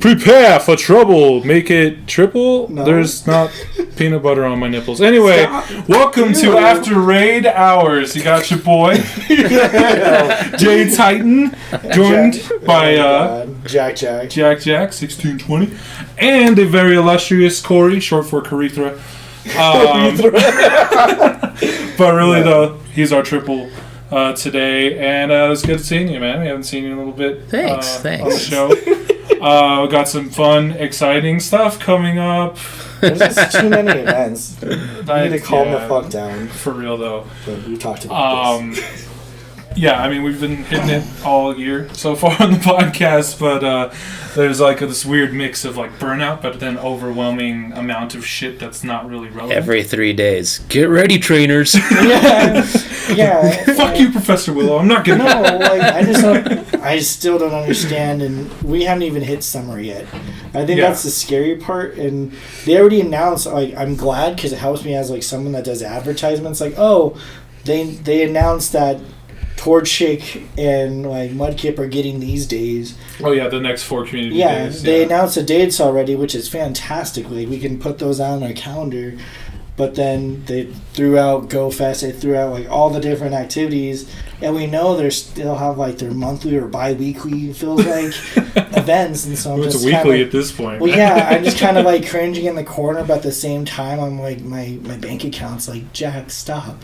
Prepare for trouble. Make it triple. No. There's not peanut butter on my nipples. Anyway, welcome to After Raid Hours. You got your boy, Jay Titan, joined by JackJack. JackJack, 1620, and the very illustrious Cory, short for Corethra. But really, though, he's our triple today, and it's good seeing you, man. We haven't seen you in a little bit. Thanks. On the show. We got some fun, exciting stuff coming up. There's just too many events. You need to calm the fuck down. For real, though. We talked about this. Yeah, I mean, we've been hitting it all year so far on the podcast, but there's like this weird mix of like burnout, but then overwhelming amount of shit that's not really relevant. Every 3 days. Get ready, trainers. Yeah. Fuck you, Professor Willow. I'm not getting I still don't understand, and we haven't even hit summer yet. I think that's the scary part, and they already announced, like, I'm glad because it helps me as like someone that does advertisements, like, they announced that Torchic and like Mudkip are getting these days. Oh yeah, the next 4 community days. They announced the dates already, which is fantastic. Like, we can put those on our calendar. But then they threw out GoFest, they threw out like all the different activities, and we know they still have like their monthly or bi-weekly, feels like, events, and so I'm it's just weekly at this point. Well, yeah, I'm just kind of like cringing in the corner, but at the same time, I'm like, my bank account's like, Jack, stop.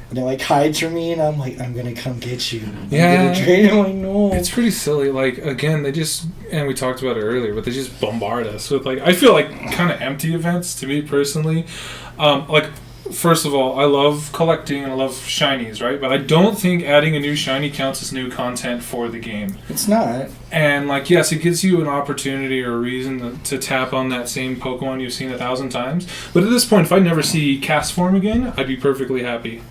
And it like hides from me, and I'm like, I'm gonna come get you. I'm like, no. It's pretty silly. Like, again, they just, and we talked about it earlier, but they just bombard us with like, I feel like kind of empty events to me personally. Like, first of all, I love collecting and I love shinies, right? But I don't think adding a new shiny counts as new content for the game. It's not. And like, yes, it gives you an opportunity or a reason to tap on that same Pokemon you've seen 1,000 times. But at this point, if I never see Cast Form again, I'd be perfectly happy.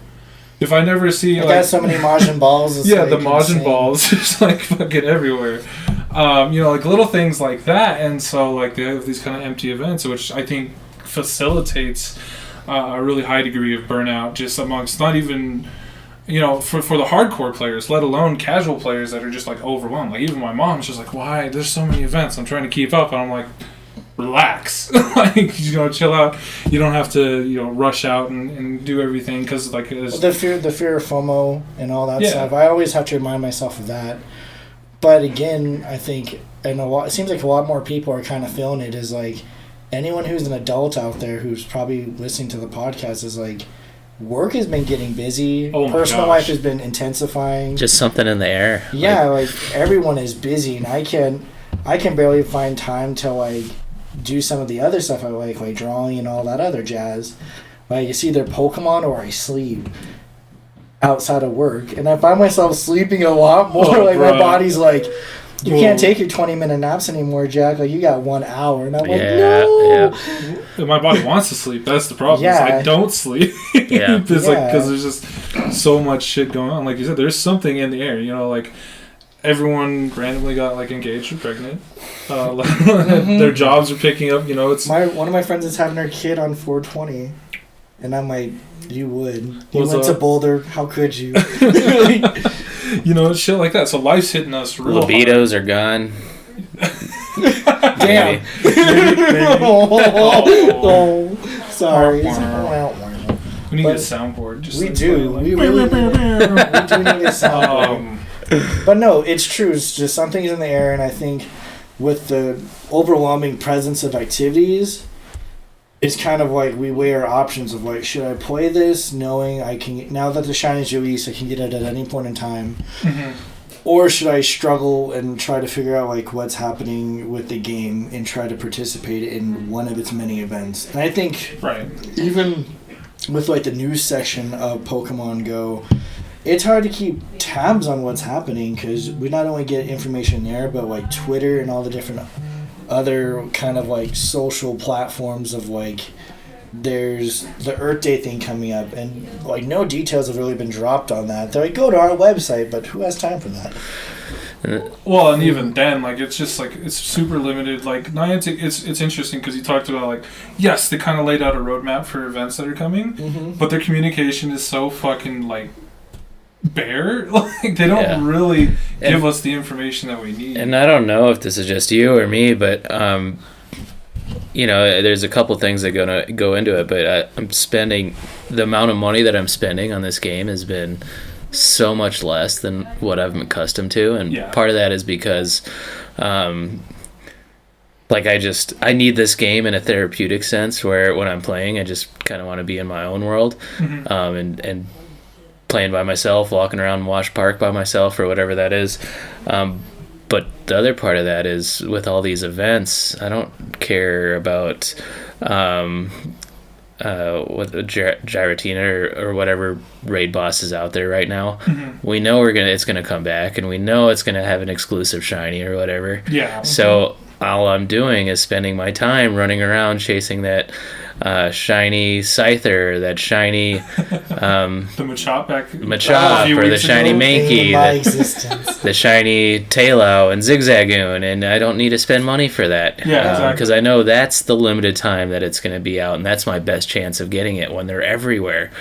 If I never see, I got so many Majin balls. Yeah, like the Majin balls just like fucking everywhere. Like little things like that, and so like they have these kind of empty events, which I think facilitates a really high degree of burnout, just amongst not even, for the hardcore players, let alone casual players that are just like overwhelmed. Like even my mom's just like, "Why? There's so many events. I'm trying to keep up," and I'm like, relax. Like, chill out. You don't have to, rush out and do everything, because like the fear of FOMO and all that stuff. I always have to remind myself of that. But again, I think, and it seems like a lot more people are kind of feeling it, is like anyone who's an adult out there who's probably listening to the podcast is like, work has been getting busy. Personal life has been intensifying. Just something in the air. Yeah, like everyone is busy, and I can barely find time to like do some of the other stuff I like drawing and all that other jazz. Like, it's either Pokemon or I sleep outside of work, and I find myself sleeping a lot more. My body's like, you can't take your 20-minute naps anymore, Jack. Like, you got 1 hour, and I'm like, no. Yeah. My body wants to sleep. That's the problem. Yeah. I don't sleep. Because there's just so much shit going on. Like you said, there's something in the air. Like everyone randomly got like engaged or pregnant. Their jobs are picking up. It's one of my friends is having her kid on 420, and I'm like, you would. You went to Boulder. How could you? Shit like that. So life's hitting us real Libidos hard. Are gone. Damn. Sorry. We need a soundboard. We do. We really do need a soundboard. But no, it's true. It's just something's in the air, and I think with the overwhelming presence of activities, it's kind of like we weigh our options of like, should I play this knowing I can, now that the shinies released, I can get it at any point in time, or should I struggle and try to figure out like what's happening with the game and try to participate in one of its many events. And I think even with like the news section of Pokemon Go, it's hard to keep tabs on what's happening, because we not only get information there, but like Twitter and all the different other kind of like social platforms of like, there's the Earth Day thing coming up, and like no details have really been dropped on that. They're like, go to our website, but who has time for that? Well, and even then, like, it's just like, it's super limited. Like Niantic, it's interesting because you talked about like, yes, they kind of laid out a roadmap for events that are coming, but their communication is so fucking like bare. Like, they don't really give us the information that we need. And I don't know if this is just you or me, but there's a couple things that go into it. But I'm spending the amount of money that I'm spending on this game has been so much less than what I'm accustomed to, and part of that is because I need this game in a therapeutic sense where when I'm playing I just kind of want to be in my own world, and playing by myself, walking around Wash Park by myself or whatever that is. But the other part of that is with all these events, I don't care about what the Giratina or whatever raid boss is out there right now. We know it's gonna come back, and we know it's gonna have an exclusive shiny or whatever. Yeah. So all I'm doing is spending my time running around chasing that shiny Scyther, that shiny the Machop or the shiny Mankey, the shiny Taillow and Zigzagoon, and I don't need to spend money for that. Yeah, exactly. Because I know that's the limited time that it's going to be out, and that's my best chance of getting it when they're everywhere.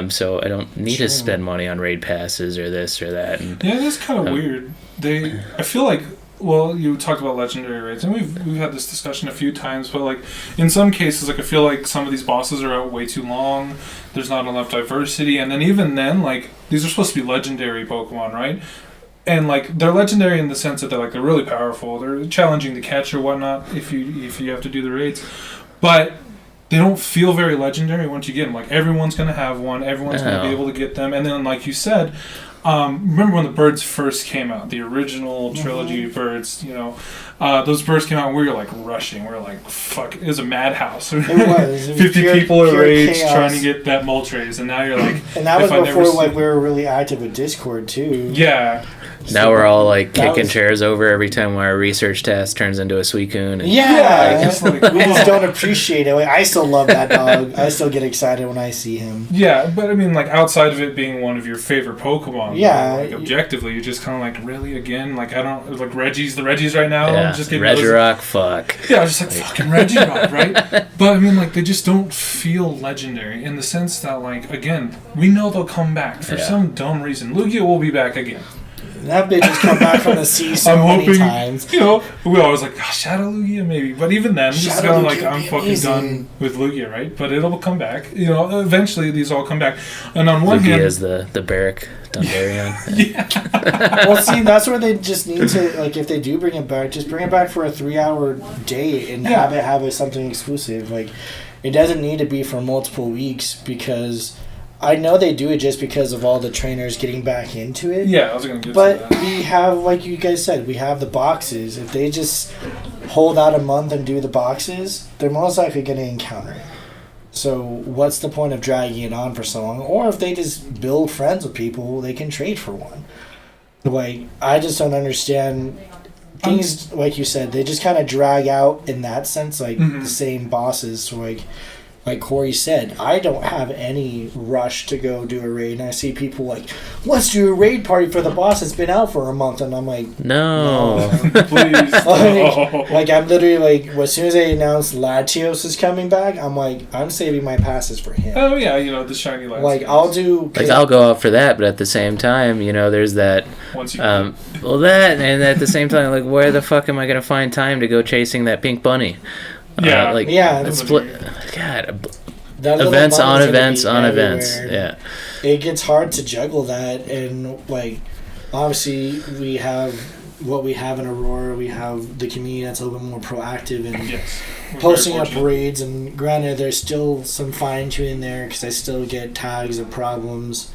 So I don't need to spend money on raid passes or this or that. And, yeah, that's kind of weird. I feel like. Well, you talked about legendary raids, and we've had this discussion a few times, but like in some cases, like I feel like some of these bosses are out way too long. There's not enough diversity, and then even then, like these are supposed to be legendary Pokemon, right? And like they're legendary in the sense that they're really powerful. They're challenging to catch or whatnot if you have to do the raids, but they don't feel very legendary once you get them. Like everyone's gonna have one, everyone's gonna be able to get them, and then like you said. Remember when the birds first came out, the original trilogy birds, those birds came out and we were like rushing. We were like, fuck, it was a madhouse. It was. 50 people at raids chaos. trying to get that Moltres, and now you're like... And that was before we were really active with Discord too. Yeah. Now we're all like kicking chairs over every time our research task turns into a Suicune. We just don't appreciate it. Like, I still love that dog. I still get excited when I see him. Yeah, but I mean, like outside of it being one of your favorite Pokemon, like, objectively, you're just kind of like, really again? Like I don't like the Reggies right now. Yeah, Regirock, fuck. Yeah, I was just like fucking Regirock, right? But I mean, like they just don't feel legendary in the sense that, like, again, we know they'll come back for some dumb reason. Lugia will be back again. That bitch has come back from the sea so many times. We always like, Shadow Lugia maybe. But even then, just kind of like, I'm fucking done with Lugia, right? But it'll come back. Eventually these all come back. And on one hand... Lugia is the Barrack Dundarian. Well, see, that's where they just need to, like, if they do bring it back, just bring it back for a 3-hour day and have it something exclusive. Like, it doesn't need to be for multiple weeks because... I know they do it just because of all the trainers getting back into it. Yeah, I was going to get to that. But we have, like you guys said, we have the boxes. If they just hold out a month and do the boxes, they're most likely going to encounter it. So what's the point of dragging it on for so long? Or if they just build friends with people, they can trade for one. Like, I just don't understand things, like you said, they just kind of drag out in that sense, like the same bosses. So like Cory said, I don't have any rush to go do a raid. And I see people like, let's do a raid party for the boss. It's been out for a month. And I'm like, no. Please. Like, I'm literally like, as soon as they announced Latios is coming back, I'm like, I'm saving my passes for him. Oh, yeah, the shiny Latios. Like, I'll go out for that, but at the same time, there's that... Once you and at the same time, like, where the fuck am I going to find time to go chasing that pink bunny? Yeah, God, events on events on events. Yeah, it gets hard to juggle that, and like, obviously we have what we have in Aurora. We have the community that's a little bit more proactive and posting up raids. And granted, there's still some fine tuning there because I still get tags of problems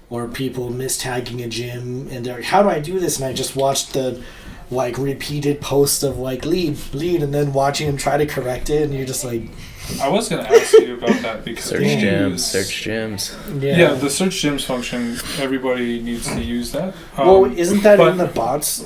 or people mistagging a gym, and they're like, "How do I do this?" And I just watched the repeated posts of lead, and then watching him try to correct it, and you're just like... I was going to ask you about that because... Search gyms. Yeah, the search gyms function, everybody needs to use that. Well, isn't that in the bots,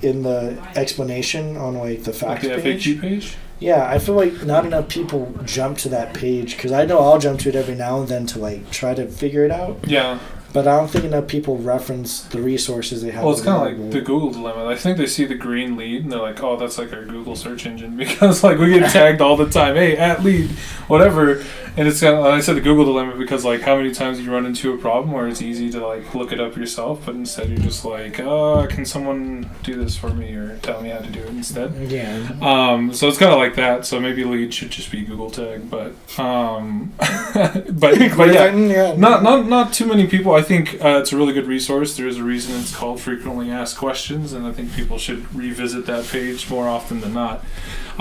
in the explanation on, the facts page? The FAQ page? Yeah, I feel like not enough people jump to that page, because I know I'll jump to it every now and then to, try to figure it out. Yeah. but I don't think enough people reference the resources they have. Well, it's kind of available. like the Google dilemma. I think they see the green lead and they're like, "Oh, that's like our Google search engine," because like we get tagged all the time. Hey, at lead, whatever. And it's kind of, I said the Google dilemma because like how many times you run into a problem where it's easy to like look it up yourself, but instead you're just like, can someone do this for me or tell me how to do it instead? Yeah. So it's kind of like that. So maybe lead should just be Google tag, but yeah, not too many people. I think it's a really good resource. There's a reason it's called Frequently Asked Questions, and I think people should revisit that page more often than not.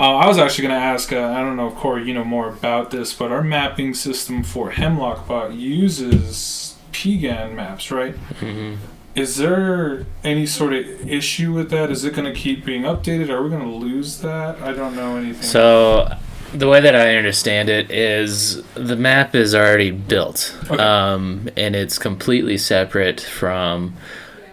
I was actually going to ask, I don't know if Cory, you know more about this, but our mapping system for HemlockBot uses PGAN maps, right? Mm-hmm. Is there any sort of issue with that? Is it going to keep being updated? Are we going to lose that? I don't know anything. So the way that I understand it is the map is already built, Okay. And it's completely separate from...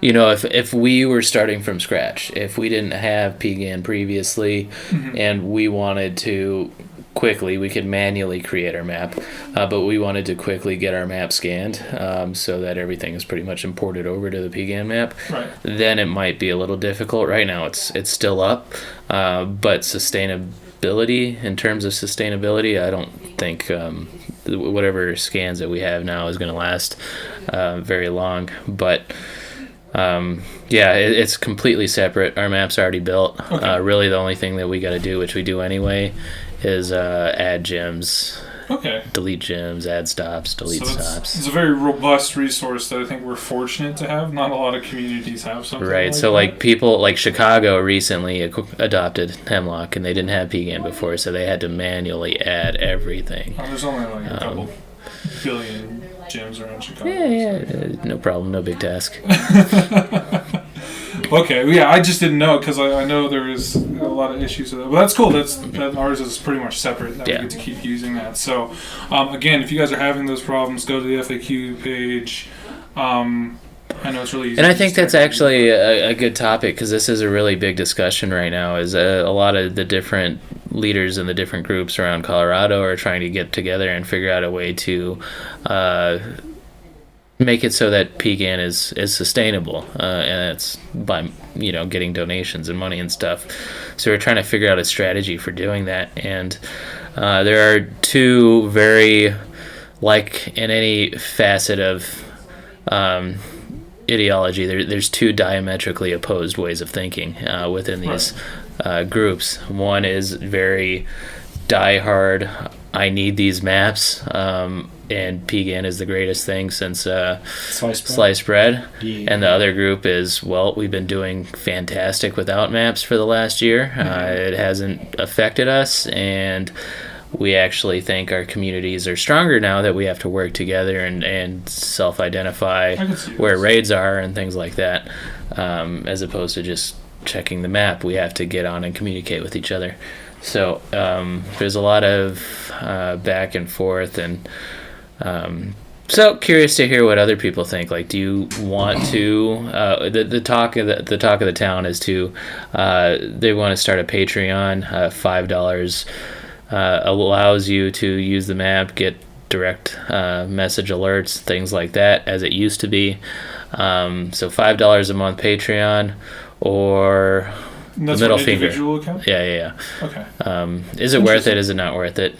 You know, if we were starting from scratch, if we didn't have PGAN previously, Mm-hmm. and we wanted to quickly, we could manually create our map, but we wanted to quickly get our map scanned so that everything is pretty much imported over to the PGAN map, Right. then it might be a little difficult. Right now it's still up, but sustainability, in terms of sustainability, I don't think whatever scans that we have now is going to last very long, but... yeah, it's completely separate. Our map's already built. Okay. Really, the only thing that we got to do, which we do anyway, is add gems, Okay. delete gems, add stops, delete So stops. it's a very robust resource that I think we're fortunate to have. Not a lot of communities have something Right. So, that. like people like Chicago recently adopted Hemlock, and they didn't have PGAN before, so they had to manually add everything. Oh, there's only like a couple billion gyms around Chicago. Yeah, no problem, no big task. Okay, yeah, I just didn't know because I know there is a lot of issues with that. But that's cool. That ours is pretty much separate. That Yeah. we get to keep using that. So, again, if you guys are having those problems, go to the FAQ page. I know it's really easy. And I to think just that's type it. actually a good topic, because this is a really big discussion right now. Is a lot of the different leaders in the different groups around Colorado are trying to get together and figure out a way to make it so that PGAN is sustainable, and it's by getting donations and money and stuff. So we're trying to figure out a strategy for doing that, and there are two very, like in any facet of ideology, there's two diametrically opposed ways of thinking within these groups. One is very diehard, I need these maps, and PGAN is the greatest thing since sliced bread. Yeah. And the other group is, well, we've been doing fantastic without maps for the last year. It hasn't affected us, and we actually think our communities are stronger now that we have to work together and self-identify I can see where this. raids are and things like that, as opposed to just checking the map. We have to get on and communicate with each other. So there's a lot of back and forth, and so curious to hear what other people think. Like, do you want to? The talk of the town is to they want to start a Patreon. $5 allows you to use the map, get direct message alerts, things like that, as it used to be. So $5 a month Patreon, or And that's the middle for an finger. individual account? Yeah. Okay. Is it worth it? Is it not worth it?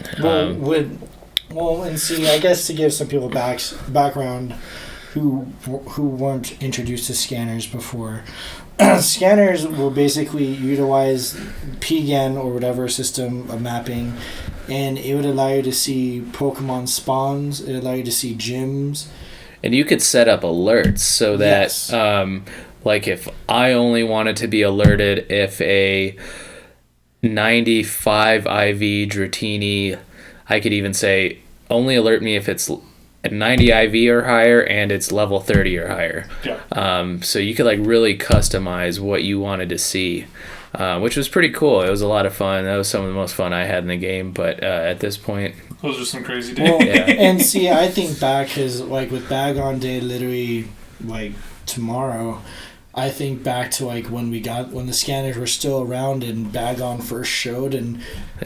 And see, I guess to give some people background who weren't introduced to scanners before, scanners will basically utilize PGAN or whatever system of mapping, and it would allow you to see Pokemon spawns. It would allow you to see gyms. And you could set up alerts so that, Yes. like, if I only wanted to be alerted if a 95 IV Dratini, I could even say, only alert me if it's a 90 IV or higher and it's level 30 or higher. Yeah. So you could, like, really customize what you wanted to see, which was pretty cool. It was a lot of fun. That was some of the most fun I had in the game, but at this point... Those are some crazy days. Well, Yeah. and see, I think back, because like with Bag On Day, literally like tomorrow, I think back to like when the scanners were still around and Bagon first showed, and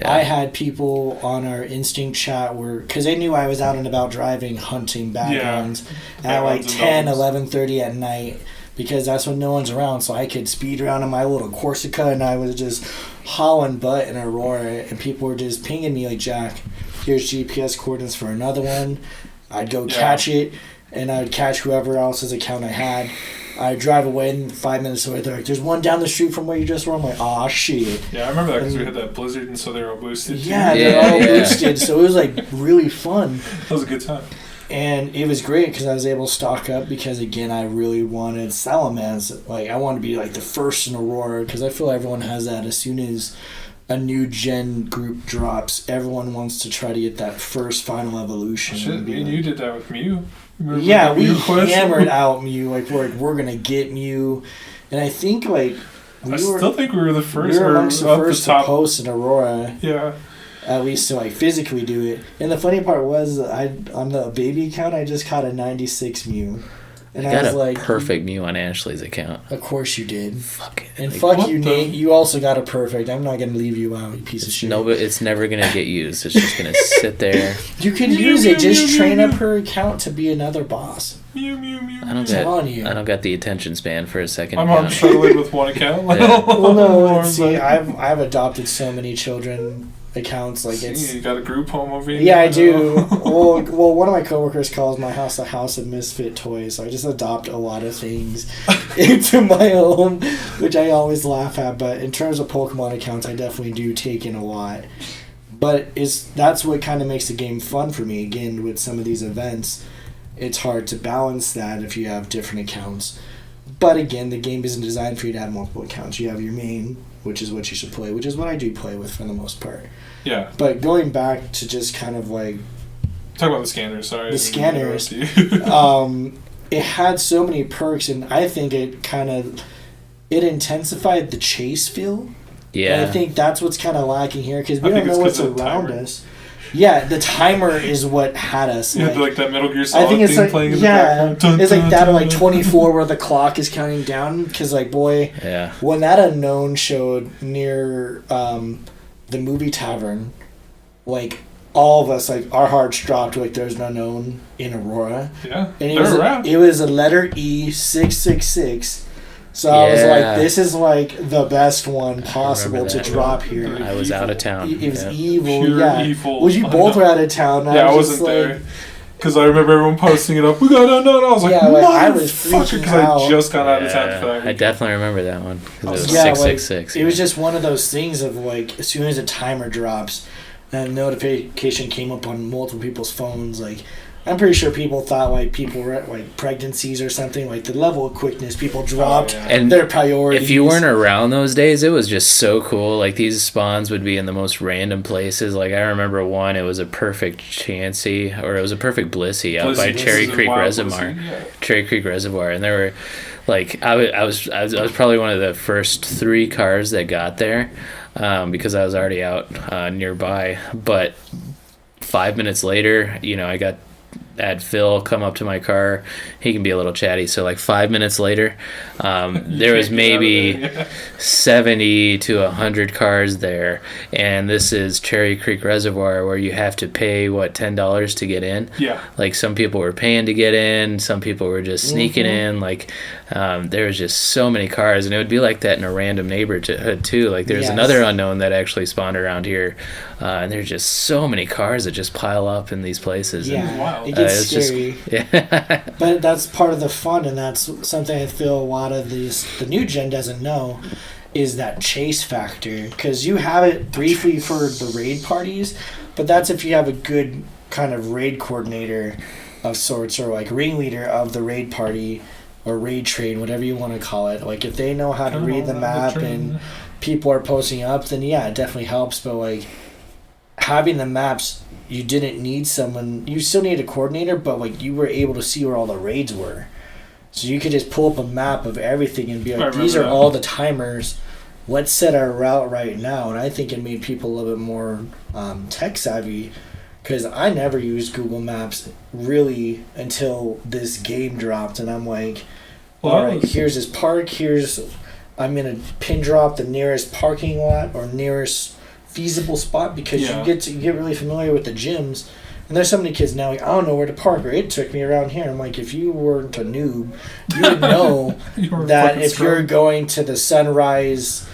I had people on our Instinct chat because they knew I was out and about driving, hunting Bagons at like 10, 11:30 at night, because that's when no one's around, so I could speed around in my little Corsica, and I was just hauling butt in Aurora, and people were just pinging me like, Jack, here's GPS coordinates for another one. I'd go catch it, and I'd catch whoever else's account I had. I drive away, and 5 minutes away, they're like, there's one down the street from where you just were. I'm like, aw, shit. Yeah, I remember that because we had that blizzard, and so they were all boosted. Yeah, they're all boosted, so it was, like, really fun. That was a good time. And it was great because I was able to stock up because, again, I really wanted Salamence. Like, I wanted to be, like, the first in Aurora because I feel everyone has that. As soon as a new gen group drops, everyone wants to try to get that first final evolution. Shit, me and you did that with Mew. Yeah, we hammered out Mew. Like, we're going to get Mew. And I think, like... I still think we were the first. We were amongst the first to post in Aurora. Yeah. At least to, like, physically do it. And the funny part was, on the baby account, I just caught a 96 Mew. And I was like... perfect Mew on Ashley's account. Of course you did. Fuck it. And fuck you, Nate. You also got a perfect. I'm not going to leave you out, you piece of shit. No, but it's never going to get used. It's just going to sit there. You can use it. Just train up her account to be another boss. Mew, mew, mew. I don't got the attention span for a second. I'm struggling with one account. Well, no, see, I've adopted so many children accounts. Like, it's... You got a group home over here? Yeah, I do. well, one of my coworkers calls my house a house of misfit toys, so I just adopt a lot of things into my home, which I always laugh at. But in terms of Pokemon accounts, I definitely do take in a lot. But that's what kind of makes the game fun for me. Again, with some of these events, it's hard to balance that if you have different accounts. But again, the game isn't designed for you to have multiple accounts. You have your main, which is what you should play, which is what I do play with for the most part. Yeah. But going back to just kind of like... Talk about the scanners, sorry. The scanners. It had so many perks, and I think it intensified the chase feel. Yeah. And I think that's what's kind of lacking here, because we don't know what's around us. Yeah, the timer is what had us. Yeah, like that Metal Gear Solid thing like, playing in the background. Dun, it's like that or like 24 where the clock is counting down, because like, boy, when that unknown showed near the movie tavern, like, all of us, like, our hearts dropped, like, there's an unknown in Aurora. Yeah, and it was a letter E, 666. So I was like, this is like the best one possible to drop here. I was out of town. It was evil. Pure evil. Well, you both were out of town. I wasn't there. Because I remember everyone posting it up. We got unknown. I was like, I was freaking because I just got out of town for that. I definitely remember that one. Because it was 666. It was just one of those things of like, as soon as a timer drops, that notification came up on multiple people's phones, like, I'm pretty sure people thought like people were at like pregnancies or something. Like the level of quickness people dropped and their priorities. If you weren't around those days, it was just so cool. Like these spawns would be in the most random places. Like I remember one, it was a perfect Chansey, or it was a perfect Blissey out by Cherry Creek Reservoir. Cherry Creek Reservoir, and there were like I was probably one of the first 3 cars that got there because I was already out nearby. But 5 minutes later, I had Phil come up to my car. He can be a little chatty, so like 5 minutes later, there was maybe 70 to 100 cars there, and this is Cherry Creek Reservoir where you have to pay $10 to get in. Yeah, like some people were paying to get in, some people were just sneaking in. Like there was just so many cars, and it would be like that in a random neighborhood too. Like there's another unknown that actually spawned around here, and there's just so many cars that just pile up in these places. Yeah, it gets scary. But that's part of the fun, and that's something I feel a lot of the new gen doesn't know, is that chase factor. Because you have it briefly for the raid parties, but that's if you have a good kind of raid coordinator of sorts, or like ringleader of the raid party or raid train, whatever you want to call it. Like if they know how to read the map and people are posting up, then yeah, it definitely helps. But like having the maps, you didn't need someone. You still need a coordinator, but like you were able to see where all the raids were, so you could just pull up a map of everything and be like, these are all the timers. Let's set our route right now. And I think it made people a little bit more tech savvy, because I never used Google Maps really until this game dropped, and I'm like, all right, here's this park. I'm gonna pin drop the nearest parking lot or nearest feasible spot, because you get really familiar with the gyms. And there's so many kids now, like, I don't know where to park, or it took me around here. I'm like, if you weren't a noob, you would know that if you're going to the Sunrise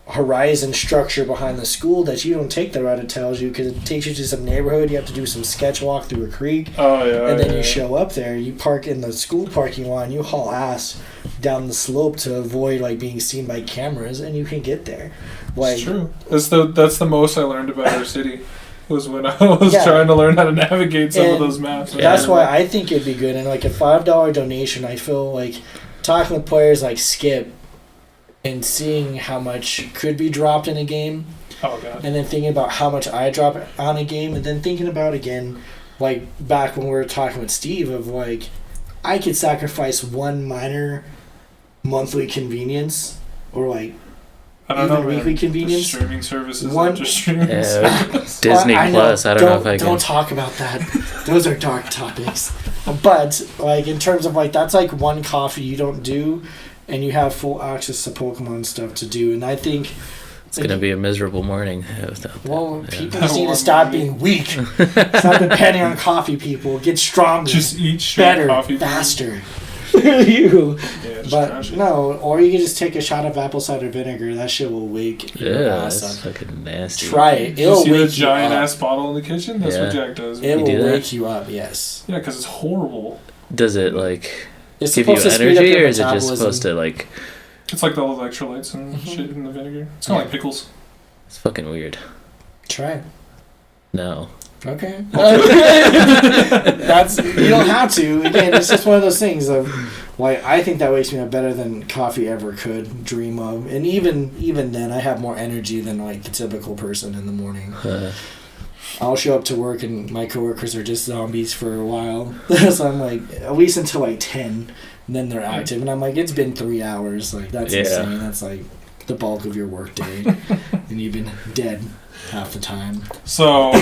Horizon structure behind the school, that you don't take the route it tells you, because it takes you to some neighborhood. You have to do some sketch walk through a creek. And then you show up there, you park in the school parking lot, and you haul ass down the slope to avoid like being seen by cameras, and you can get there. Like, it's true. That's the most I learned about our city. Was when I was trying to learn how to navigate some of those maps. That's why I think it'd be good. And like a $5 donation, I feel like talking with players like Skip and seeing how much could be dropped in a game. Oh god. And then thinking about how much I drop on a game, and then thinking about again, like back when we were talking with Steve, of like I could sacrifice one minor monthly convenience, or like I don't know, weekly convenience. Streaming services. Disney Plus. I don't know if I can. Don't talk about that. Those are dark topics. But like in terms of like that's like one coffee you don't do, and you have full access to Pokemon stuff to do. And I think it's gonna be a miserable morning. Well, people just need to stop being weak. Stop depending on coffee. People get stronger. Just eat better, coffee, faster. You. Yeah, but no, or you can just take a shot of apple cider vinegar. That shit will wake your ass up. That's fucking nasty. Try it. It'll wake you up. You see the giant ass bottle in the kitchen? That's what Jack does. It will wake you up, yes. Yeah, because it's horrible. Does it like it's give you energy, or is it just supposed to like... It's like the electrolytes and shit in the vinegar. It's kind of like pickles. It's fucking weird. Try it. No. Okay. That's, you don't have to. Again, it's just one of those things of like I think that wakes me up better than coffee ever could dream of. And even then, I have more energy than like the typical person in the morning. I'll show up to work and my coworkers are just zombies for a while. So I'm like, at least until like 10, and then they're active. And I'm like, it's been 3 hours. Like that's insane. That's like the bulk of your work day, and you've been dead half the time. So,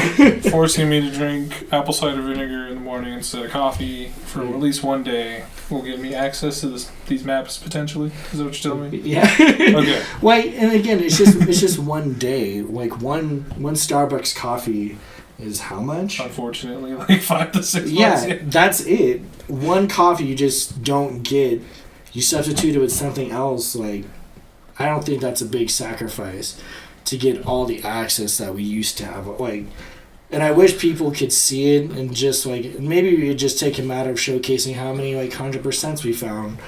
forcing me to drink apple cider vinegar in the morning instead of coffee for at least one day will give me access to these maps potentially. Is that what you're telling me? Yeah. Okay. Like, and again, it's just one day. Like one Starbucks coffee is how much? Unfortunately, like 5 to 6 months. Yeah, that's it. One coffee you just don't get. You substitute it with something else. Like, I don't think that's a big sacrifice to get all the access that we used to have. Like, and I wish people could see it and just like maybe we could just take a matter of showcasing how many like 100% we found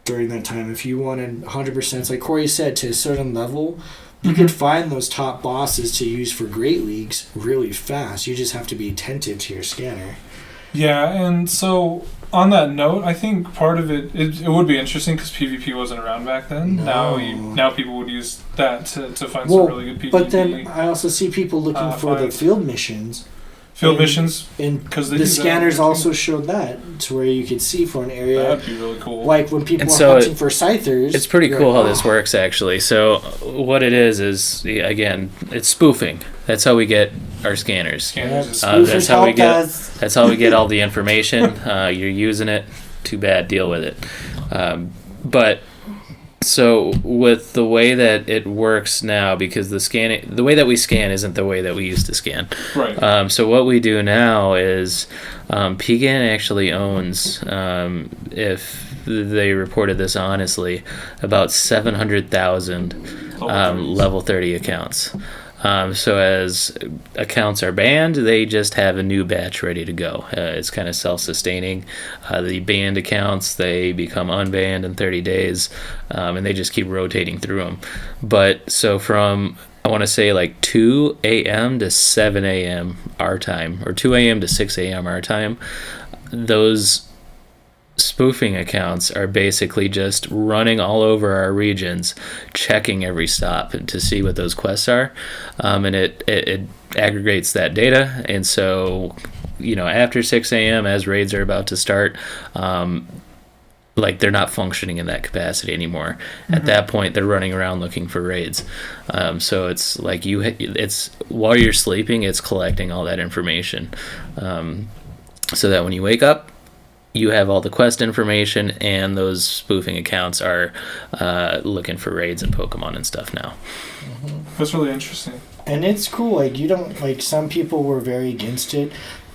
during that time. If you wanted 100%, like Cory said, to a certain level, you could find those top bosses to use for Great Leagues really fast. You just have to be attentive to your scanner. Yeah, and so on that note, I think part of it would be interesting because PvP wasn't around back then. No. Now people would use that to find some really good PvP. But then I also see people looking for the field missions. Missions, and the scanners also showed that to where you could see for an area. That'd be really cool. Like when people are hunting for scythers. It's pretty cool how this works, actually. So what it is again, it's spoofing. That's how we get our scanners. That's how we get. That's how we get all the information. You're using it. Too bad. Deal with it. But. So with the way that it works now, because the way that we scan isn't the way that we used to scan. Right. So what we do now is, Pegan actually owns, if they reported this honestly, about 700,000 level 30 accounts. So as accounts are banned, they just have a new batch ready to go. It's kind of self-sustaining. The banned accounts, they become unbanned in 30 days, and they just keep rotating through them. But so from, I want to say like 2 a.m. to 7 a.m. our time, or 2 a.m. to 6 a.m. our time, those spoofing accounts are basically just running all over our regions, checking every stop to see what those quests are, and it aggregates that data. And so, after 6 a.m., as raids are about to start, like they're not functioning in that capacity anymore. Mm-hmm. At that point, they're running around looking for raids. So it's like it's while you're sleeping, it's collecting all that information, so that when you wake up, you have all the quest information, and those spoofing accounts are looking for raids and Pokemon and stuff now. That's really interesting. And it's cool. Like, you don't, like, some people were very against it.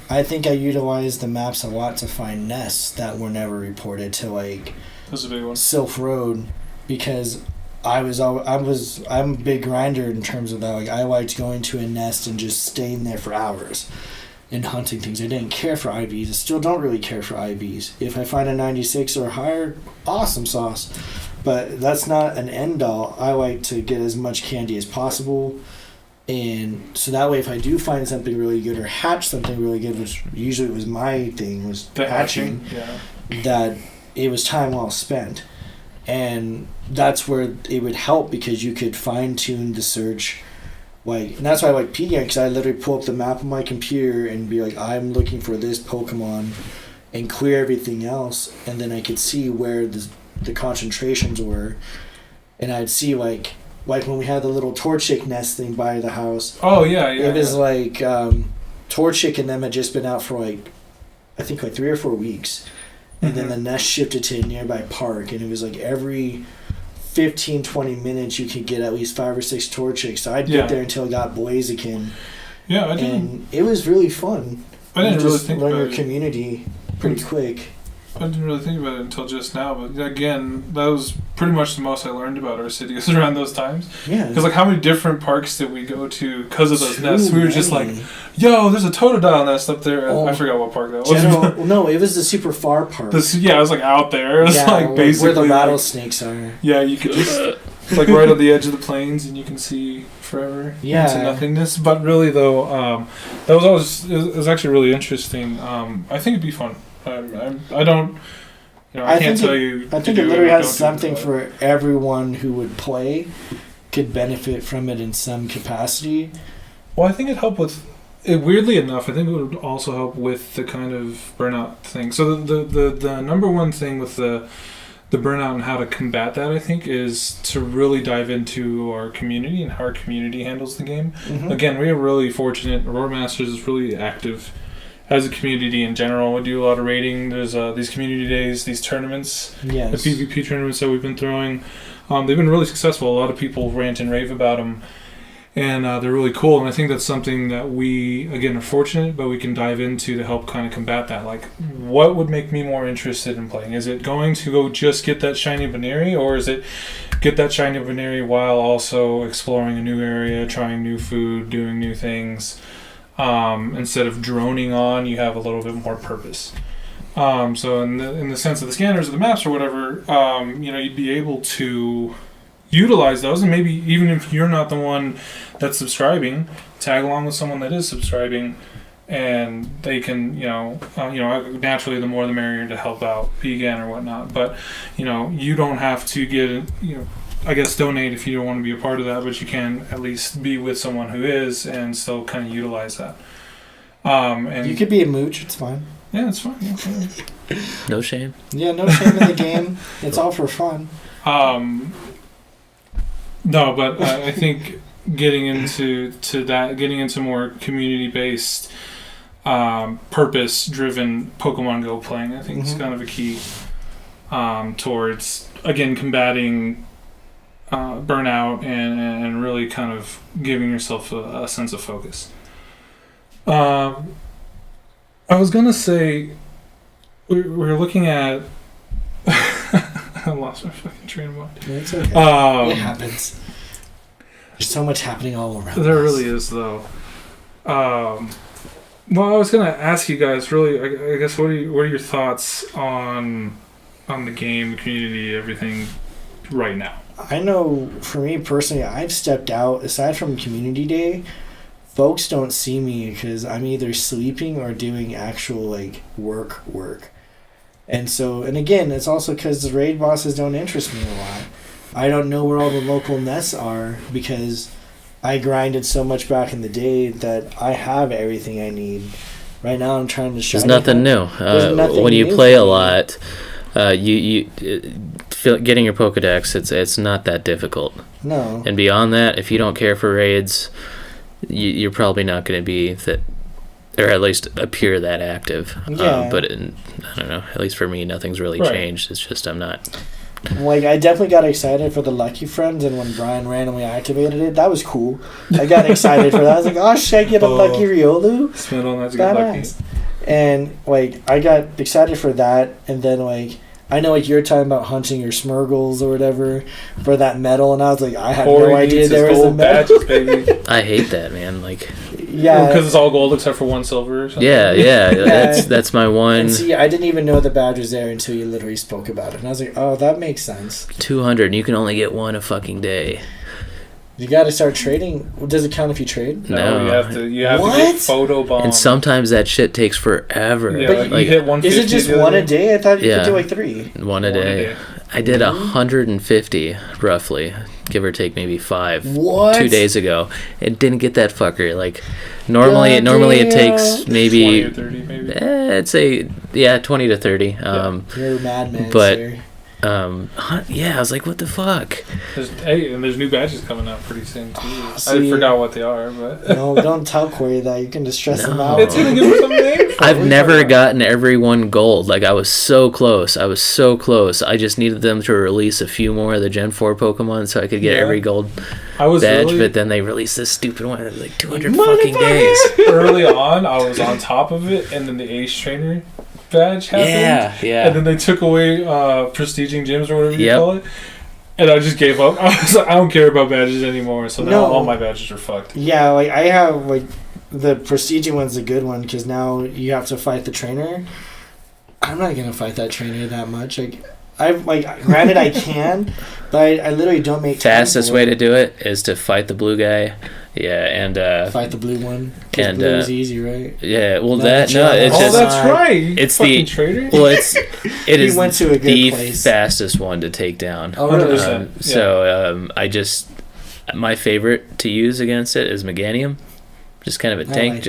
I think I utilized the maps a lot to find nests that were never reported to, like, That's a big one. Sylph Road, because I'm a big grinder in terms of that. Like, I liked going to a nest and just staying there for hours and hunting things. I didn't care for IVs. I still don't really care for IVs. If I find a 96 or higher, awesome sauce. But that's not an end all. I like to get as much candy as possible. And so that way, if I do find something really good or hatch something really good, which usually was my thing, was The hatching, yeah. that it was time well spent. And that's where it would help, because you could fine-tune the search. Like, and that's why I like PGAN, because I literally pull up the map on my computer and be like, I'm looking for this Pokemon, and clear everything else, and then I could see where the concentrations were. And I'd see, like when we had the little Torchic nest thing by the house. Oh, yeah. It was like Torchic and them had just been out for like, I think like 3 or 4 weeks. And then the nest shifted to a nearby park, and it was like every 15-20 minutes you could get at least 5 or 6 Torchics. So I'd get there until I got Blaziken. Yeah, I didn't. And it was really fun. I didn't really just think learn about your it. community pretty quick. I didn't really think about it until just now, but again, that was pretty much the most I learned about our city was around those times. Yeah. Because, like, how many different parks did we go to because of those nests? We were just like, many. yo, there's a Totodile nest up there. Oh, I forgot what park that was. No, it was the super far park. Yeah, it was like out there. It was like basically where the like, rattlesnakes are. yeah, you could just it's like right on the edge of the plains, and you can see forever into nothingness. But really, though, that was always it was actually really interesting. I think it'd be fun. I don't. I can't tell you. I think it literally has something for everyone who would play, could benefit from it in some capacity. Well, I think it helped with. Weirdly enough, I think it would also help with the kind of burnout thing. So the number one thing with the burnout and how to combat that, I think, is to really dive into our community and how our community handles the game. Mm-hmm. Again, we are really fortunate. Aurora Masters is really active as a community in general. We do a lot of raiding. There's these community days, these tournaments, the PvP tournaments that we've been throwing. They've been really successful. A lot of people rant and rave about them, and they're really cool. And I think that's something that we, again, are fortunate, but we can dive into to help kind of combat that. Like, what would make me more interested in playing? Is it going to go just get that shiny Baneri, or is it get that shiny Baneri while also exploring a new area, trying new food, doing new things? Instead of droning on, you have a little bit more purpose. So in the sense of the scanners or the maps or whatever, you'd be able to utilize those, and maybe even if you're not the one that's subscribing, tag along with someone that is subscribing, and they can, naturally the more the merrier to help out PGAN or whatnot. But you don't have to get I guess donate if you don't want to be a part of that, but you can at least be with someone who is and still kind of utilize that. And you could be a mooch, it's fine. Yeah, it's fine. Yeah. No shame. Yeah, no shame in the game. It's all for fun. No, but I think getting into more community-based, purpose-driven Pokemon Go playing, I think is kind of a key towards, again, combating burnout and really kind of giving yourself a sense of focus. I was gonna say we're looking at. I lost my fucking train of thought. It's okay. It happens. There's so much happening all around. There really is, though. Well, I was gonna ask you guys. Really, I guess what are your thoughts on the game, the community, everything right now? I know for me personally, I've stepped out. Aside from Community Day, folks don't see me because I'm either sleeping or doing actual work. And so, and again, it's also because the raid bosses don't interest me a lot. I don't know where all the local nests are because I grinded so much back in the day that I have everything I need. Right now, I'm trying to shine. There's nothing new. When you play a lot, you getting your Pokedex, it's not that difficult. No. And beyond that, if you don't care for raids, you're probably not going to be or at least appear that active. Yeah. But I don't know. At least for me, nothing's really changed. It's just I'm not. Like, I definitely got excited for the Lucky Friends, and when Brian randomly activated it, that was cool. I got excited for that. I was like, oh, should I get a Lucky Riolu? Spend all night to get lucky. And, like, I got excited for that, and then, like, I know, like, you're talking about hunting your Smurgles or whatever for that medal, and I was like, I had Cory no idea there was a medal. Badges, baby. I hate that, man. Like, yeah, because it's all gold except for 1 silver. Or something. Yeah. That's my one. And see, I didn't even know the badge was there until you literally spoke about it, and I was like, oh, that makes sense. 200, and you can only get one a fucking day. You got to start trading. Does it count if you trade? No. You have to get photo bombs. And sometimes that shit takes forever. Yeah, like you hit 150. Is it just one a day? I thought you could do like 3. One a day. I did 150 roughly, give or take maybe 5. What? 2 days ago, and didn't get that fucker. Like normally it takes maybe 20 or 30 maybe. I'd say 20 to 30. You're a madman, but sir. I was like, what the fuck? There's new badges coming out pretty soon too. See, I forgot what they are, but no, don't tell Cory that. You can just stress him out. it's gonna give him some name. I've never gotten everyone gold. Like I was so close. I just needed them to release a few more of the Gen 4 Pokemon so I could get every gold badge. But then they released this stupid one. It was like 200 fucking days. Early on, I was on top of it, and then the Ace Trainer badge happened. Yeah. And then they took away prestiging gyms or whatever you call it. And I just gave up. I was like, I don't care about badges anymore. So now all my badges are fucked. Yeah, like I have like the prestiging one's a good one because now you have to fight the trainer. I'm not gonna fight that trainer that much. Granted I can, but I literally don't make time. Fastest way to do it is to fight the blue guy. Yeah, and fight the blue one. And blue is easy, right? Yeah, well it's just that's right. It's the traitor. Well, it is went to a good place. Fastest one to take down. Oh, really? So my favorite to use against it is Meganium. Just kind of a tank,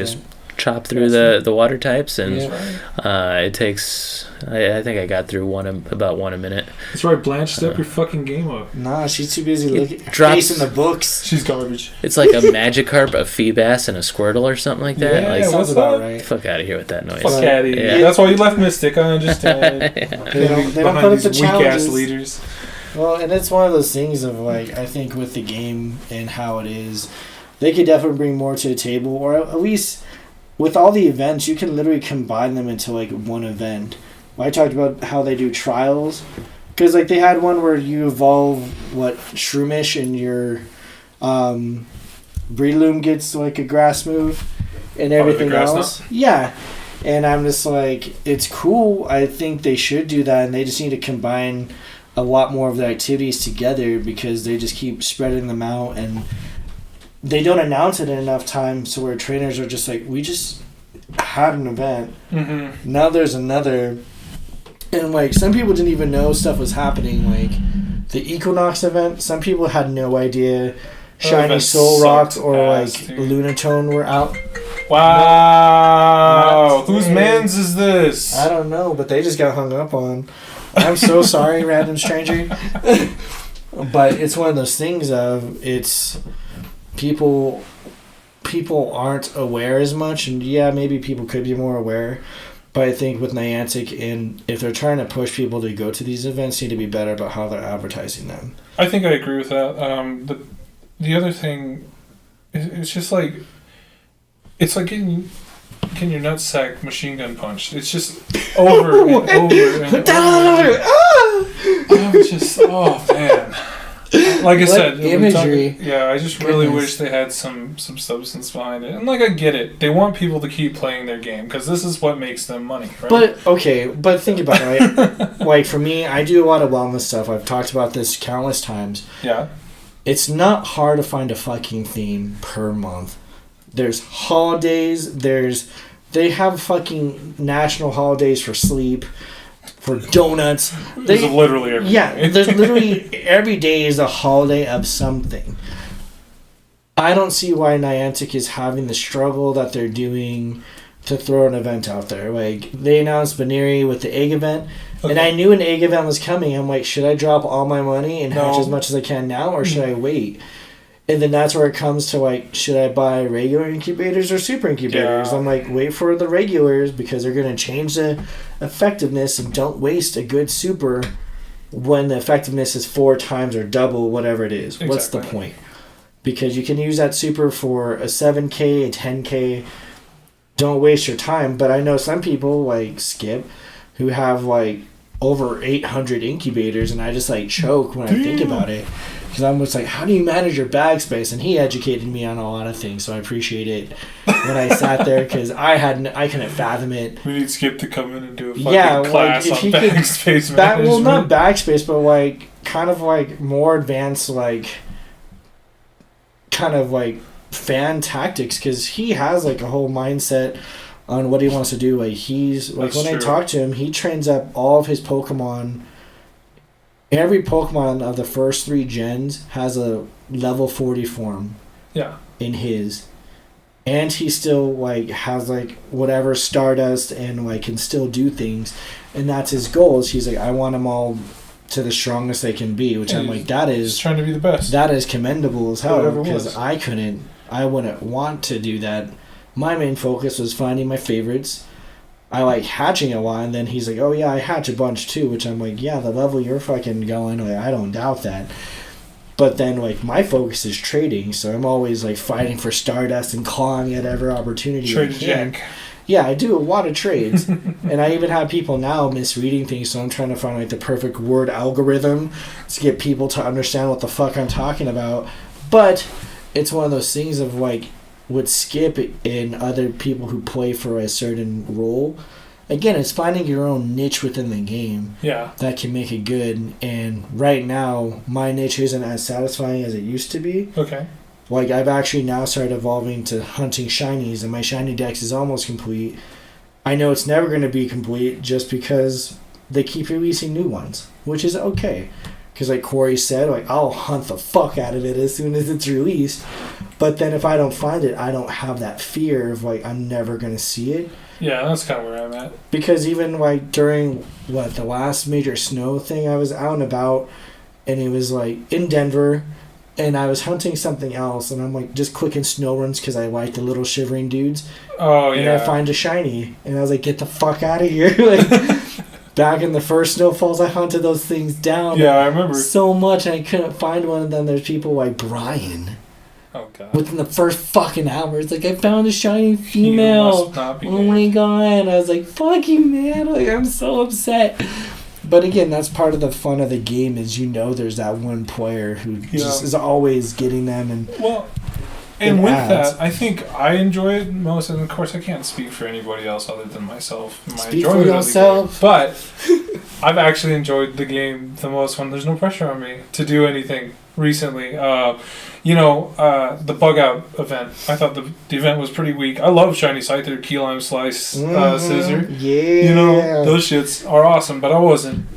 chop through the water types, and it takes. I think I got through about one a minute. That's right. Blanche, step your fucking game up. Nah, she's too busy looking. Facing the books. She's garbage. It's like a Magikarp, a Feebas, and a Squirtle or something like that. Yeah, like, sounds about right. Fuck out of here with that noise. Fuck Caddy. Yeah. That's why you left Mystic. I understand. They don't put up the weak ass challenges. leaders. Well, and it's one of those things of like I think with the game and how it is, they could definitely bring more to the table, or at least with all the events, you can literally combine them into like one event. I talked about how they do trials, because like they had one where you evolve Shroomish and your Breloom gets like a grass move and everything else. Yeah, and I'm just like, it's cool. I think they should do that, and they just need to combine a lot more of the activities together because they just keep spreading them out and they don't announce it in enough time so where trainers are just like, we just had an event. Mm-hmm. Now there's another. And like some people didn't even know stuff was happening. Like the Equinox event, some people had no idea Shiny Soul Rock or like Lunatone were out. Wow. Whose mans is this? I don't know, but they just got hung up on. I'm so sorry, random stranger. But it's one of those things of it's people aren't aware as much, and yeah, maybe people could be more aware. But I think with Niantic, and if they're trying to push people to go to these events, need to be better about how they're advertising them. I think I agree with that. The other thing, it's just like, it's like getting your nutsack machine gun punched. It's just over and over and over. I'm just, oh man. Like I said, imagery. I just really wish they had some substance behind it. And like I get it, they want people to keep playing their game because this is what makes them money, right? But think about it, right? Like for me, I do a lot of wellness stuff. I've talked about this countless times. Yeah. It's not hard to find a fucking theme per month. There's holidays. They have fucking national holidays for sleep. For donuts. There's literally every day. There's literally every day is a holiday of something. I don't see why Niantic is having the struggle that they're doing to throw an event out there. Like, they announced Baneri with the egg event, and I knew an egg event was coming. I'm like, should I drop all my money and hatch as much as I can now, or should I wait? And then that's where it comes to, like, should I buy regular incubators or super incubators? Yeah. I'm like, wait for the regulars because they're going to change the effectiveness, and don't waste a good super when the effectiveness is 4 times or double whatever it is. Exactly. What's the point? Because you can use that super for a 7K, a 10K. Don't waste your time. But I know some people, like Skip, who have, like, over 800 incubators, and I just, like, choke when I think about it. Because I'm just like, how do you manage your bag space? And he educated me on a lot of things, so I appreciate it when I sat there, because I couldn't fathom it. We need Skip to come in and do a fucking class on backspace management. Well, not backspace, but like kind of like more advanced, like kind of like fan tactics, because he has like a whole mindset on what he wants to do. Like he's like, That's when true. I talk to him, he trains up all of his Pokemon. Every Pokemon of the first 3 gens has a level 40 form. Yeah. In his, and he still like has like whatever Stardust and like can still do things, and that's his goals. He's like, I want them all to the strongest they can be, which I'm like, that He's is trying to be the best. that is commendable as hell, Whatever it because was. I wouldn't want to do that. My main focus was finding my favorites. I like hatching a lot, and then he's like, oh yeah, I hatch a bunch too, which I'm like, yeah, the level you're fucking going, like, I don't doubt that. But then like my focus is trading, so I'm always like fighting for Stardust and clawing at every opportunity I Trade can. Jack. Yeah, I do a lot of trades. And I even have people now misreading things, so I'm trying to find like the perfect word algorithm to get people to understand what the fuck I'm talking about. But it's one of those things of like, with Skip and other people who play for a certain role, again, it's finding your own niche within the game Yeah. that can make it good. And right now, my niche isn't as satisfying as it used to be. Okay. Like, I've actually now started evolving to hunting shinies, and my shiny dex is almost complete. I know it's never going to be complete just because they keep releasing new ones, which is okay. Because like Cory said, like, I'll hunt the fuck out of it as soon as it's released. But then if I don't find it, I don't have that fear of like, I'm never going to see it. Yeah, that's kind of where I'm at. Because even like during the last major snow thing, I was out and about, and it was like in Denver, and I was hunting something else, and I'm like just clicking snow runs because I like the little shivering dudes. Oh, And yeah. I find a shiny, and I was like, get the fuck out of here. Like, back in the first snowfalls, I hunted those things down Yeah, I remember. so much, and I couldn't find one. And then there's people like Brian. Oh, God. Within the first fucking hour, it's like, I found a shiny You female. must not be Oh my god. I was like, fuck you, man. Like, I'm so upset. But again, that's part of the fun of the game, is there's that one player who just is always getting them. And Well, and It with adds. that, I think I enjoy it most, and of course I can't speak for anybody else other than myself. My Speak for enjoyment of the yourself. game. But I've actually enjoyed the game the most when there's no pressure on me to do anything recently. The bug out event. I thought the event was pretty weak. I love Shiny Scyther, Key Lime Slice, Scissor. Yeah. Those shits are awesome, but I wasn't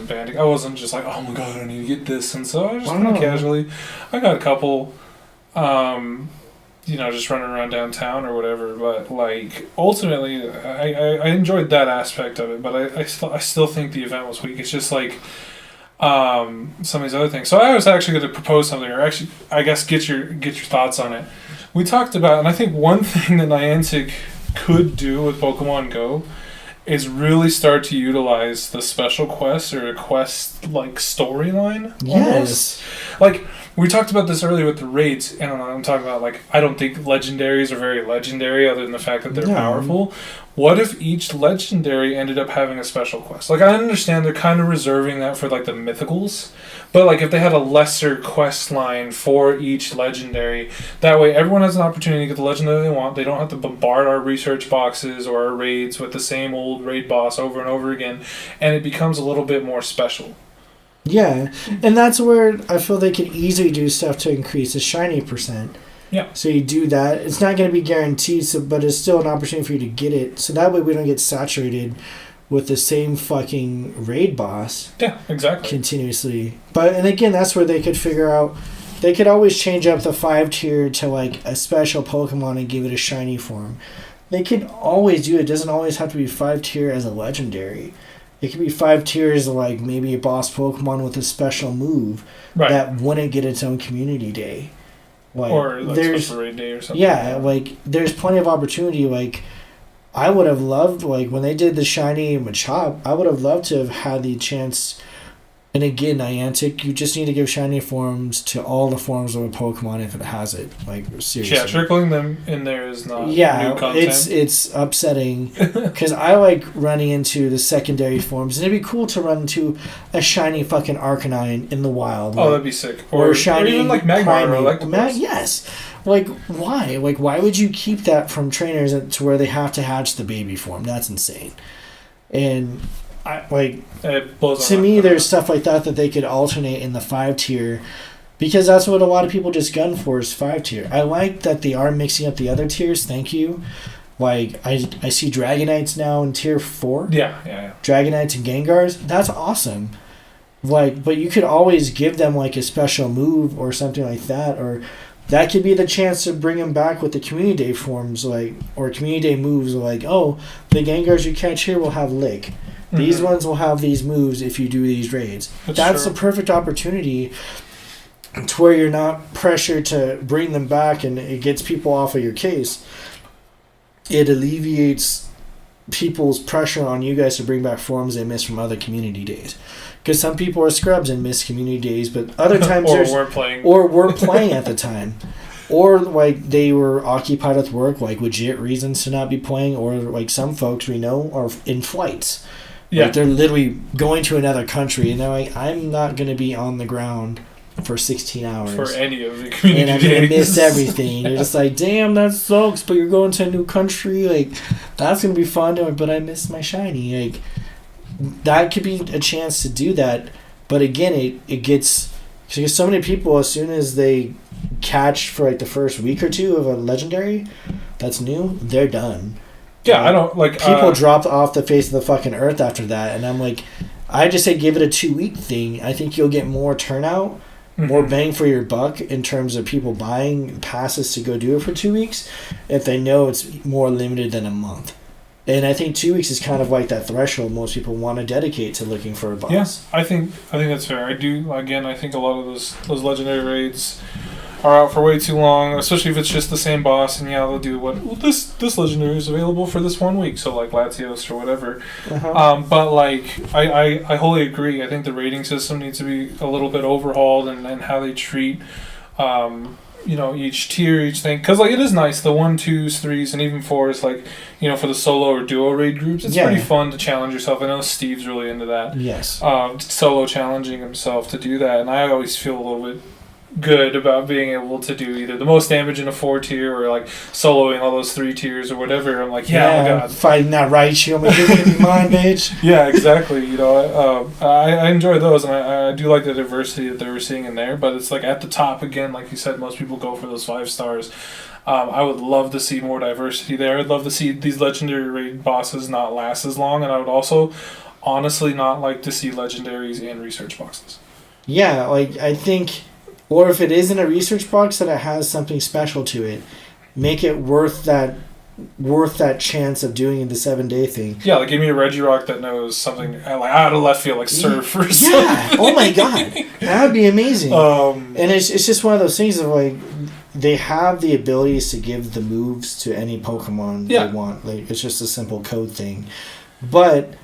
banding. I wasn't just like, oh my god, I need to get this. And so I just kind of casually, I got a couple, just running around downtown or whatever. But like, ultimately, I enjoyed that aspect of it. But I still think the event was weak. It's just like, some of these other things. So I was actually going to propose something, or actually, I guess, get your thoughts on it. We talked about, and I think one thing that Niantic could do with Pokemon Go is really start to utilize the special quests or a quest like storyline. Yes. Like, we talked about this earlier with the raids, and I'm talking about, like, I don't think legendaries are very legendary other than the fact that they're powerful. What if each legendary ended up having a special quest? Like, I understand they're kind of reserving that for, like, the mythicals, but, like, if they had a lesser quest line for each legendary, that way everyone has an opportunity to get the legendary they want. They don't have to bombard our research boxes or our raids with the same old raid boss over and over again, and it becomes a little bit more special. Yeah, and that's where I feel they could easily do stuff to increase the shiny percent. Yeah. So you do that. It's not going to be guaranteed, but it's still an opportunity for you to get it. So that way we don't get saturated with the same fucking raid boss. Yeah, exactly. Continuously. And again, that's where they could figure out. They could always change up the 5 tier to like a special Pokemon and give it a shiny form. They could always do it. It doesn't always have to be 5 tier as a legendary. It could be 5 tiers of like maybe a boss Pokemon with a special move that wouldn't get its own community day. Like, or like there's special raid day or something. yeah, like there's plenty of opportunity. Like I would have loved, like when they did the shiny Machop, I would have loved to have had the chance. And again, Niantic, you just need to give shiny forms to all the forms of a Pokemon if it has it. Like seriously. Yeah, trickling them in there is not new content. it's upsetting because I like running into the secondary forms, and it'd be cool to run into a shiny fucking Arcanine in the wild. Oh, that'd be sick. Or shiny, or even like Magmar or like yes. Like why? Like why would you keep that from trainers to where they have to hatch the baby form? That's insane. And to me, there's stuff like that they could alternate in the 5 tier, because that's what a lot of people just gun for is 5 tier. I like that they are mixing up the other tiers. Thank you. Like I see Dragonites now in tier 4. Yeah. Dragonites and Gengars. That's awesome. Like, but you could always give them like a special move or something like that, or that could be the chance to bring them back with the community day forms, like, or community day moves. Like, oh, the Gengars you catch here will have Lick. These ones will have these moves if you do these raids. That's the perfect opportunity to where you're not pressured to bring them back, and it gets people off of your case. It alleviates people's pressure on you guys to bring back forms they missed from other community days. Because some people are scrubs and miss community days, but other times weren't playing. Or weren't playing at the time. Or like they were occupied with work, like legit reasons to not be playing, or like some folks we know are in flights. Yeah. Like they're literally going to another country, and they're like, I'm not going to be on the ground for 16 hours. For any of the community and I'm going to miss everything. You're just like, damn, that sucks, but you're going to a new country. Like, that's going to be fun, but I miss my shiny. Like, that could be a chance to do that. But again, it gets... Because so many people, as soon as they catch for like the first week or two of a legendary that's new, they're done. Yeah, I don't like people drop off the face of the fucking earth after that, and I'm like, I just say give it a 2-week thing. I think you'll get more turnout, more bang for your buck in terms of people buying passes to go do it for 2 weeks if they know it's more limited than a month. And I think 2 weeks is kind of like that threshold most people want to dedicate to looking for a boss. Yes, I think that's fair. I do. Again, I think a lot of those legendary raids are out for way too long, especially if it's just the same boss, and they'll do this legendary is available for this 1 week, so like Latios or whatever. But like I wholly agree. I think the rating system needs to be a little bit overhauled, and how they treat each tier, each thing, because like it is nice, the 1, 2s, 3s, and even 4s, like for the solo or duo raid groups, it's pretty fun to challenge yourself. I know Steve's really into that. Yes. Solo challenging himself to do that, and I always feel a little bit good about being able to do either the most damage in a 4 tier or like soloing all those 3 tiers or whatever. I'm like, oh my god, fighting that Raichu, you're gonna be mine, bitch. Yeah, exactly. I enjoy those, and I do like the diversity that they were seeing in there. But it's like at the top again, like you said, most people go for those 5 stars. I would love to see more diversity there. I'd love to see these legendary raid bosses not last as long, and I would also honestly not like to see legendaries in research boxes. Yeah, like I think. Or if it isn't a research box, that it has something special to it. Make it worth that chance of doing the 7-day thing. Yeah, like give me a Regirock that knows something like out of left field, like Surf or something. Yeah, oh my god, that would be amazing. And it's just one of those things of like they have the abilities to give the moves to any Pokemon they want. Like it's just a simple code thing, but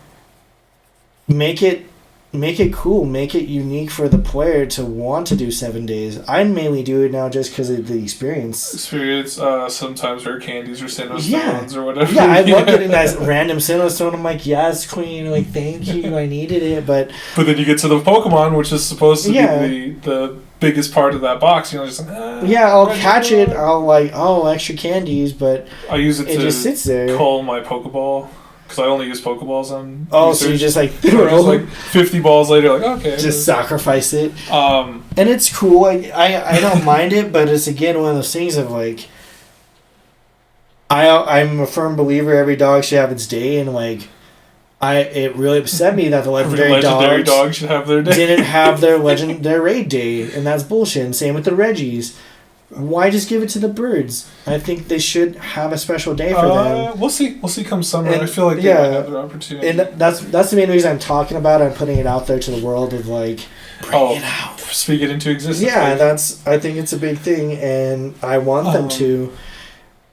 make it cool, make it unique for the player to want to do 7 days. I mainly do it now just because of the experience. Sometimes rare candies or Sinnoh or whatever. Yeah, I love getting that random Sinnoh Stone. I'm like, yes, queen, like thank you, I needed it. But then you get to the Pokemon, which is supposed to be the biggest part of that box. I'll catch it. I'll like, extra candies, but I use it to just sits there. Call my Pokeball. Because I only use Pokeballs on research. So you just like just like 50 balls later, like okay, just sacrifice it. And it's cool. I don't mind it, but it's again one of those things of like I'm a firm believer every dog should have its day, and like it really upset me that the legendary dogs should have their day. Didn't have their raid day, and that's bullshit. And same with the Reggies. Why just give it to the birds? I think they should have a special day for them. We'll see come summer. And I feel like they might have their opportunity. And that's the main reason I'm talking about it. I'm putting it out there to the world of like, bring it out. speak it into existence. Yeah, I think it's a big thing, and I want them to.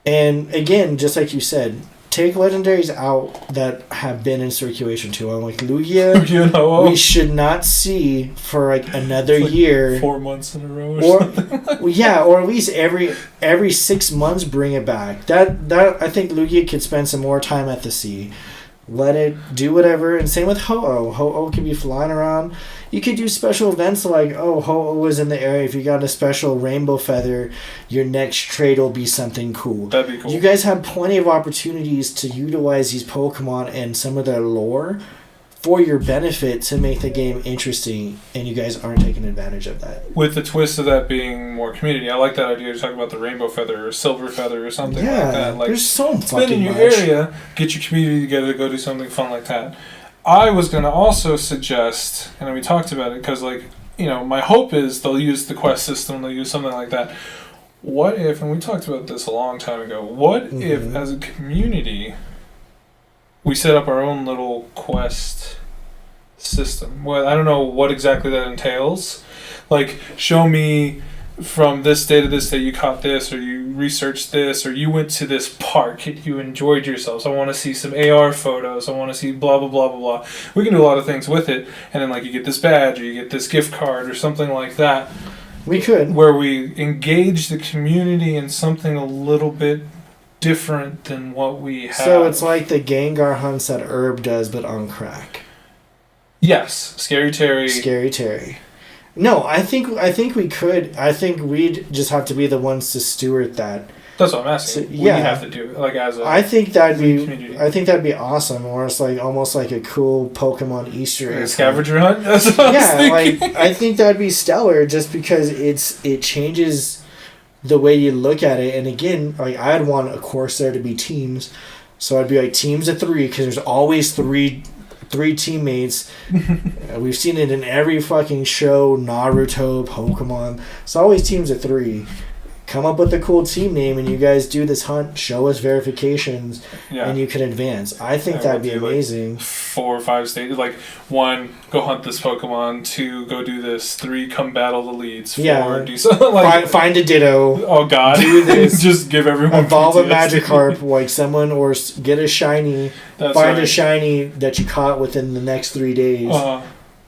And again, just like you said, take legendaries out that have been in circulation too long. Like Lugia, we should not see for like another year. 4 months in a row or something. Yeah, or at least every 6 months bring it back. That I think Lugia could spend some more time at the sea. Let it do whatever. And same with Ho-Oh. Ho-Oh can be flying around. You could do special events like, Ho-Oh is in the area. If you got a special rainbow feather, your next trade will be something cool. That'd be cool. You guys have plenty of opportunities to utilize these Pokemon and some of their lore for your benefit to make the game interesting, and you guys aren't taking advantage of that. With the twist of that being more community. I like that idea to talk about the rainbow feather or silver feather or something like that. Like, there's so it's been fucking in your much. area, get your community together to go do something fun like that. I was going to also suggest, and we talked about it, because, like, you know, my hope is they'll use the quest system, they'll use something like that. What if, and we talked about this a long time ago, what if, as a community, we set up our own little quest system? Well, I don't know what exactly that entails. Like, show me from this day to this day you caught this, or you researched this, or you went to this park and you enjoyed yourselves. I want to see some AR photos. I want to see blah, blah, blah, blah, blah. We can do a lot of things with it. And then, like, you get this badge, or you get this gift card, or something like that. We could. Where we engage the community in something a little bit different than what we have. So it's like the Gengar hunts that Herb does, but on crack. Yes. Scary Terry. Scary Terry. No, I think we could. I think we'd just have to be the ones to steward that. That's what I'm asking. So, we have to do it, like, as a I think that'd be community. I think that'd be awesome, or it's like almost like a cool Pokemon Easter egg. Like a scavenger hunt? That's what I was thinking. Like I think that'd be stellar just because it changes the way you look at it. And again, like I'd want, of course, there to be teams. So I'd be like teams of 3, because there's always three teammates. We've seen it in every fucking show, Naruto, Pokemon. It's always teams of 3. Come up with a cool team name, and you guys do this hunt, show us verifications, and you can advance. I think that'd be amazing. Like 4 or 5 stages. Like, 1, go hunt this Pokemon. 2, go do this. 3, come battle the leads. 4, do something like find a Ditto. Oh God! Do this. Just give everyone evolve a PTSD. Magikarp, like someone, or get a shiny. Find a shiny that you caught within the next 3 days.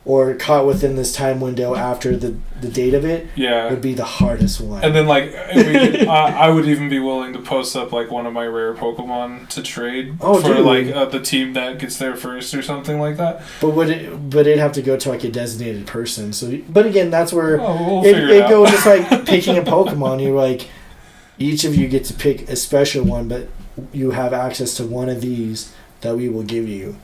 Or caught within this time window after the date of it, would be the hardest one. And then, like, I would even be willing to post up, like, one of my rare Pokemon to trade like, the team that gets there first or something like that. But it'd have to go to, like, a designated person. So, but again, that's where we'll it goes just like picking a Pokemon. You're like, each of you get to pick a special one, but you have access to one of these that we will give you.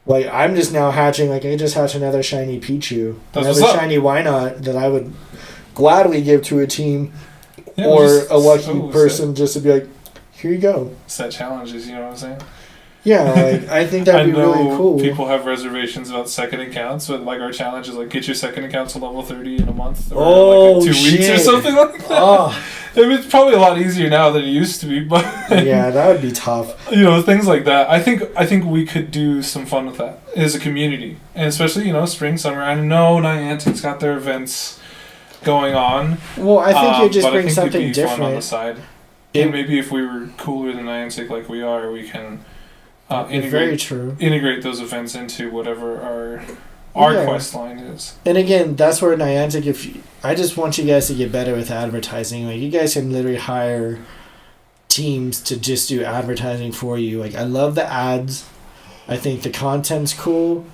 Like, I'm just now hatching, like, I just hatched another shiny Pichu. Another shiny Wynot that I would gladly give to a team or a lucky person just to be like, here you go. Set challenges, you know what I'm saying? Yeah, like, I think that'd be really cool. People have reservations about second accounts, but, like, our challenge is, like, get your second account to level 30 in a month. Or, like, 2 weeks or something like that. Oh. I mean, it's probably a lot easier now than it used to be, but yeah, that would be tough. You know, things like that. I think we could do some fun with that as a community, and especially, you know, spring, summer. I know Niantic's got their events going on. Well, I think you just bring something it'd be different fun on the side. And maybe if we were cooler than Niantic like we are, we can integrate those events into whatever our quest line is. And again, that's where Niantic, I just want you guys to get better with advertising. Like, you guys can literally hire teams to just do advertising for you. Like, I love the ads. I think the content's cool.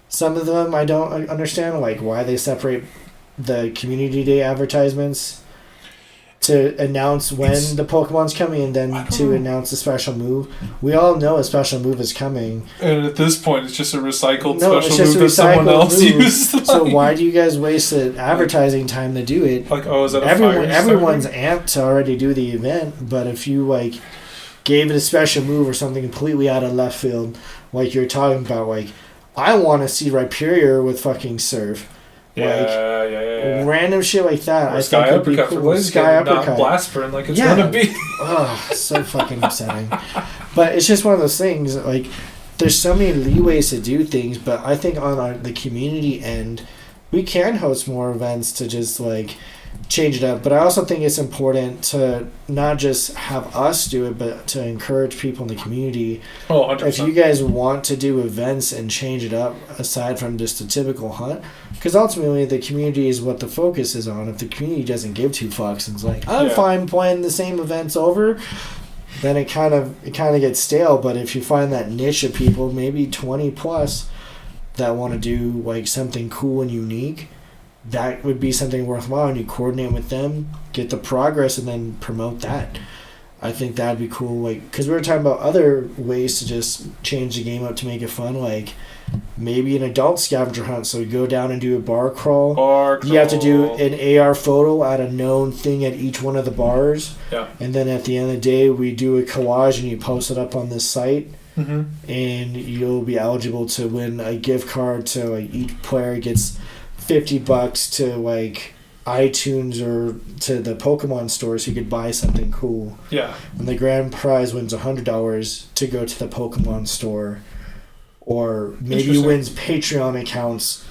Some of them I don't understand, like why they separate the community day advertisements to announce when the Pokemon's coming and then to announce a special move. We all know a special move is coming. And at this point, it's just a recycled special move that someone else used. So why do you guys waste the advertising time to do it? Like, is that everyone's amped to already do the event, but if you, like, gave it a special move or something completely out of left field, like you're talking about, like, I want to see Rhyperior with fucking Surf. Yeah. Random shit like that. Or I Sky think would be Uppercut cool. Sky Uppercut. Not Blastburn like it's gonna be. So fucking upsetting. But it's just one of those things. Like, there's so many leeways to do things, but I think on the community end, we can host more events to just like change it up. But I also think it's important to not just have us do it, but to encourage people in the community. Oh, 100%. If you guys want to do events and change it up aside from just a typical hunt, because ultimately the community is what the focus is on. If the community doesn't give two fucks and it's like, I'm fine playing the same events over, then it kind of gets stale. But if you find that niche of people, maybe 20 plus, that want to do like something cool and unique, that would be something worthwhile, and you coordinate with them, get the progress, and then promote that. I think that'd be cool, like, because we were talking about other ways to just change the game up to make it fun, like maybe an adult scavenger hunt. So you go down and do a bar crawl. You have to do an AR photo at a known thing at each one of the bars. Yeah. And then at the end of the day, we do a collage and you post it up on this site. Mm-hmm. And you'll be eligible to win a gift card to like each player gets $50 to like iTunes or to the Pokemon store, so you could buy something cool. Yeah. And the grand prize wins $100 to go to the Pokemon store, or maybe you wins Patreon accounts.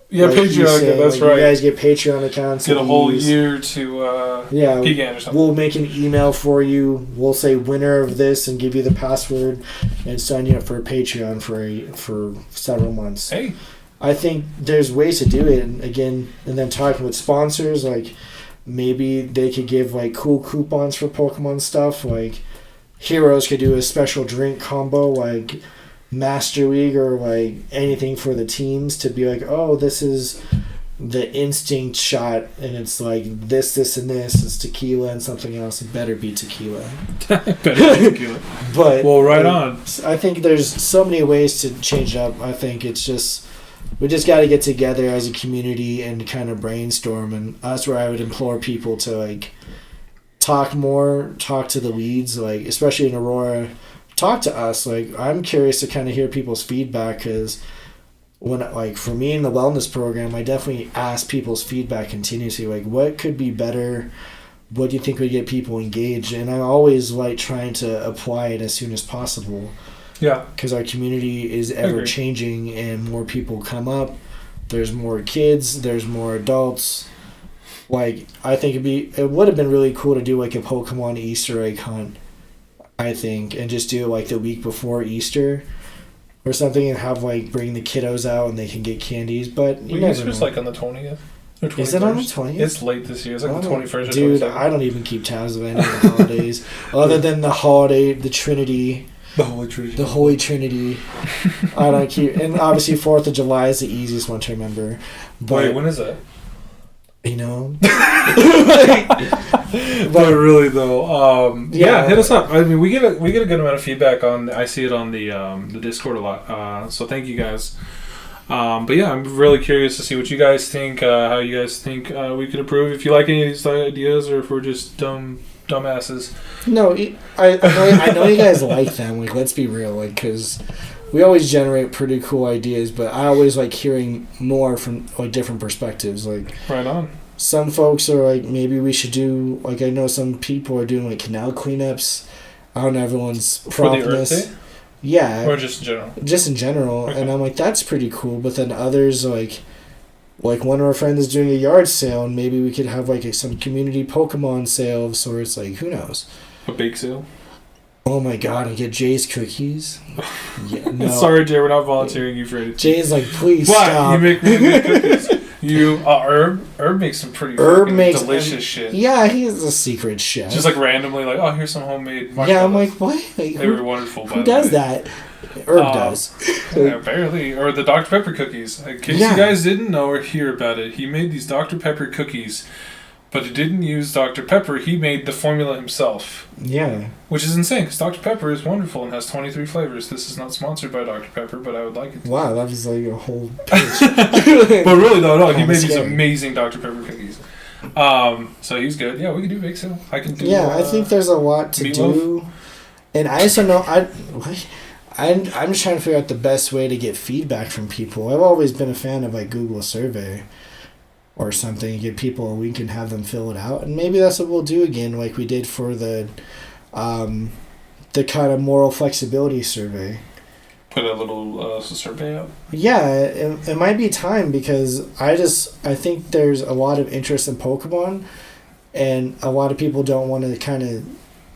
Yeah, like Patreon. That's right. You guys get Patreon accounts. Get a whole year to Pegan or something. We'll make an email for you. We'll say winner of this and give you the password and sign you up for a Patreon for several months. Hey. I think there's ways to do it, and again, and then talking with sponsors, like maybe they could give like cool coupons for Pokemon stuff, like Heroes could do a special drink combo, like Master League or like anything for the teams to be like, oh, this is the instinct shot, and it's like this, and this is tequila and something else. It better be tequila. Better be tequila. But well, right on. I think there's so many ways to change it up. I think it's just. We just got to get together as a community and kind of brainstorm, and that's where I would implore people to like talk to the leads, like especially in Aurora, talk to us. Like I'm curious to kind of hear people's feedback, because when like for me in the wellness program, I definitely ask people's feedback continuously. Like what could be better? What do you think would get people engaged? And I always like trying to apply it as soon as possible. Yeah, because our community is ever changing, and more people come up. There's more kids. There's more adults. Like I think it would have been really cool to do like a Pokemon Easter egg hunt. I think, and just do it like the week before Easter, or something, and have like bring the kiddos out and they can get candies. But Easter's like on the 20th. Is it on the 20th? It's late this year. It's like the 21st or 22nd. Dude, I don't even keep tabs of any of the holidays other than the holiday, the Trinity. The Holy Trinity. The Holy Trinity. I don't keep, and obviously 4th of July is the easiest one to remember. But, wait, when is that? You know. But really though, hit us up. I mean, we get a good amount of feedback on. I see it on the Discord a lot. So thank you guys. But yeah, I'm really curious to see what you guys think. How you guys think we could improve. If you like any of these ideas, or if we're just dumbasses. No, I know you guys like them. Like, let's be real. Like, because we always generate pretty cool ideas, but I always like hearing more from like different perspectives. Like, right on. Some folks are like, maybe we should do, like, I know some people are doing like canal cleanups. I don't know everyone's promptness. For the Earth Day? Yeah. Or just in general? Just in general. Okay. And I'm like, that's pretty cool. But then others like one of our friends is doing a yard sale, and maybe we could have like some community Pokemon sale of sorts. Like, who knows? A bake sale? Oh my god, I get Jay's cookies. Yeah, no. Sorry, Jay, we're not volunteering you for anything. Jay's like, please stop. You make really good cookies. Herb makes some pretty delicious shit. Yeah, he's a secret chef. Just like randomly, like, oh, here's some homemade marshmallows. Yeah, I'm like, what? Like, they were wonderful. Who does that? Herb does. Yeah, apparently. Or the Dr. Pepper cookies. In case you guys didn't know or hear about it, he made these Dr. Pepper cookies, but he didn't use Dr. Pepper. He made the formula himself. Yeah. Which is insane, because Dr. Pepper is wonderful and has 23 flavors. This is not sponsored by Dr. Pepper, but I would like it to. Wow, that was like a whole pitch. But really, no, he made these amazing Dr. Pepper cookies. So he's good. Yeah, we can do bake sale. I can do. Yeah, I think there's a lot to do, and I also know I'm just trying to figure out the best way to get feedback from people. I've always been a fan of like Google survey or something, get people a week and have them fill it out, and maybe that's what we'll do again, like we did for the kind of moral flexibility survey. put a little survey up. Yeah, it might be time because I think there's a lot of interest in Pokemon, and a lot of people don't want to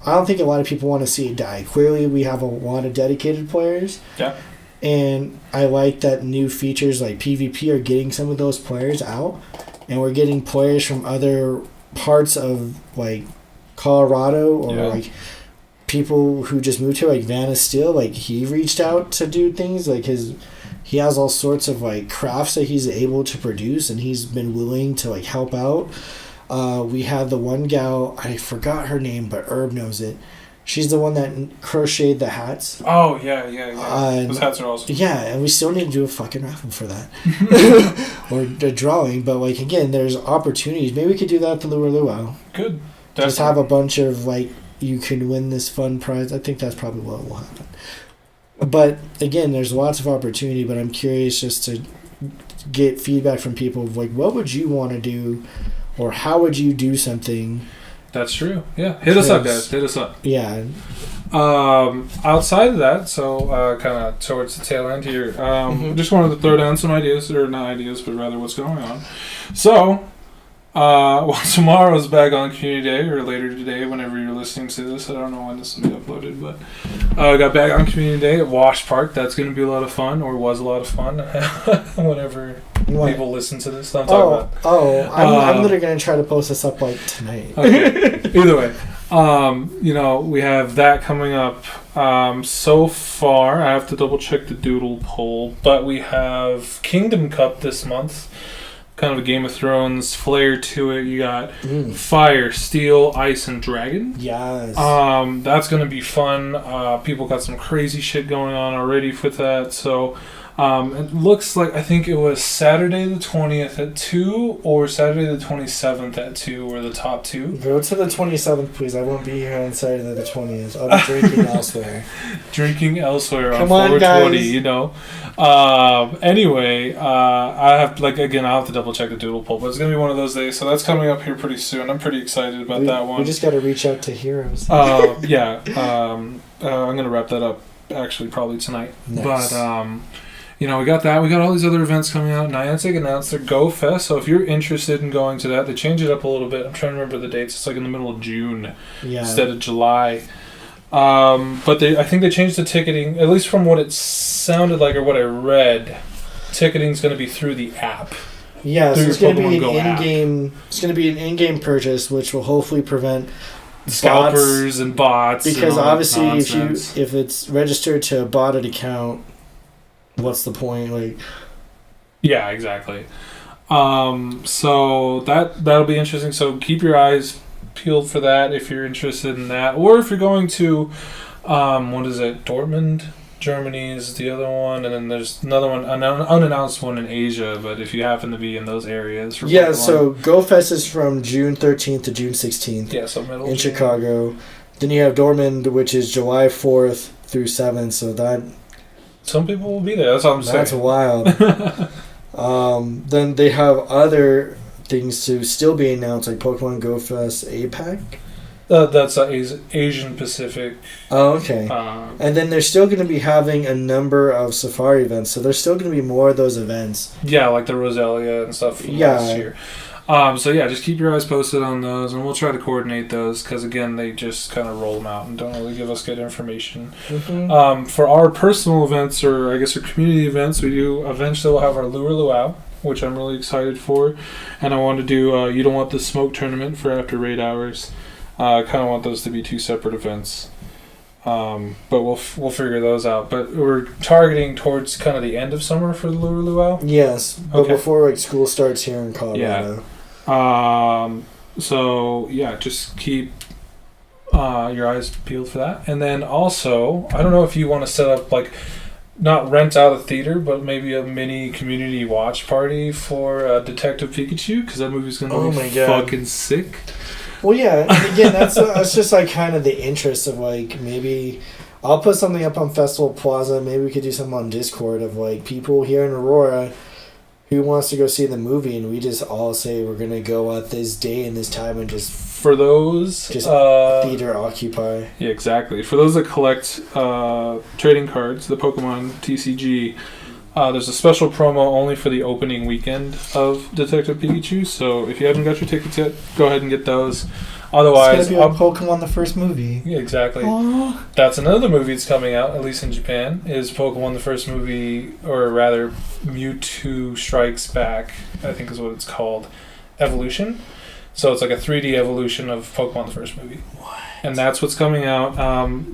I don't think a lot of people want to see it die. Clearly, we have a lot of dedicated players. Yeah. And I like that new features like PvP are getting some of those players out, and we're getting players from other parts of like Colorado or like people who just moved here, like Vanna Steel. Like he reached out to do things like he has all sorts of like crafts that he's able to produce, and he's been willing to like help out. We had the one gal, I forgot her name, but Herb knows it. She's the one that crocheted the hats. Oh, yeah. Those hats are awesome. Yeah, and we still need to do a fucking raffle for that. Or a drawing, but, like, again, there's opportunities. Maybe we could do that at the Lure Luau. Good. Definitely. Just have a bunch of, like, you can win this fun prize. I think that's probably what will happen. But, again, there's lots of opportunity, but I'm curious just to get feedback from people of, like, what would you want to do, or how would you do something? That's true. Yeah. Hit us up, guys. Hit us up. Yeah. Outside of that, so kind of towards the tail end here, just wanted to throw down some ideas, or not ideas, but rather what's going on. So, tomorrow's back on Community Day, or later today, whenever you're listening to this. I don't know when this will be uploaded, but got back on Community Day at Wash Park. That's going to be a lot of fun, or was a lot of fun, whenever people listen to this. I'm talking about. I'm literally going to try to post this up like tonight. Okay. Either way. We have that coming up. So far, I have to double check the doodle poll, but we have Kingdom Cup this month. Kind of a Game of Thrones flair to it. You got Fire, Steel, Ice, and Dragon. Yes. That's going to be fun. People got some crazy shit going on already with that. So it looks like, I think it was Saturday the 20th at 2 or Saturday the 27th at 2 were the top two. Go to the 27th, please. I won't be here on Saturday the 20th. I'll be drinking elsewhere. Drinking elsewhere on Come on, 420, guys. you know. Anyway, I have I'll have to double check the doodle poll, but it's gonna be one of those days. So that's coming up here pretty soon. I'm pretty excited about that one. We just got to reach out to Heroes. I'm gonna wrap that up actually probably tonight. Nice. But we got that. We got all these other events coming out. Niantic announced their Go Fest, so if you're interested in going to that, they changed it up a little bit. I'm trying to remember the dates. It's like in the middle of June instead of July. But I think they changed the ticketing, at least from what it sounded like or what I read. Ticketing's going to be through the app. Yeah, so it's going to be an in-game. It's going to be an in-game purchase, which will hopefully prevent scalpers and bots. Because obviously, if it's registered to a botted account, what's the point? Like, yeah, exactly. So that'll be interesting. So keep your eyes peeled for that if you're interested in that, or if you're going to what is it, Dortmund, Germany is the other one, and then there's another one, an unannounced one in Asia, but if you happen to be in those areas for Pokemon. So GoFest is from June 13th to June 16th so middle in June. Chicago. Then you have Dortmund, which is July 4th through 7th, so that some people will be there. That's all I'm saying. That's wild. Then they have other things to still be announced, like Pokemon Go Fest APAC. That's Asian Pacific. Oh, okay. And then they're still going to be having a number of Safari events, so there's still going to be more of those events. Yeah, like the Roselia and stuff from last year. Just keep your eyes posted on those, and we'll try to coordinate those, because, again, they just kind of roll them out and don't really give us good information. Mm-hmm. For our personal events, or I guess our community events, eventually we'll have our Lure Luau, which I'm really excited for, and I want to do You Don't Want the Smoke tournament for after raid hours. I kind of want those to be two separate events. But we'll figure those out. But we're targeting towards kind of the end of summer for the Lure Luau. Yes, but before school starts here in Colorado. Just keep your eyes peeled for that. And then also, I don't know if you want to set up not rent out a theater, but maybe a mini community watch party for Detective Pikachu, because that movie's going to be fucking sick. Well, yeah, and again, that's just kind of the interest of maybe I'll put something up on Festival Plaza. Maybe we could do something on Discord of people here in Aurora who wants to go see the movie, and we just all say we're gonna go at this day and this time and just For those... theater occupy. Yeah, exactly. For those that collect trading cards, the Pokemon TCG, there's a special promo only for the opening weekend of Detective Pikachu. So if you haven't got your tickets yet, go ahead and get those. Otherwise, it's gonna be Pokemon the first movie. Yeah, exactly. Aww. That's another movie that's coming out, at least in Japan, is Pokemon the first movie, or rather, Mewtwo Strikes Back, I think is what it's called, Evolution. So it's like a 3D evolution of Pokemon the first movie. What? And that's what's coming out.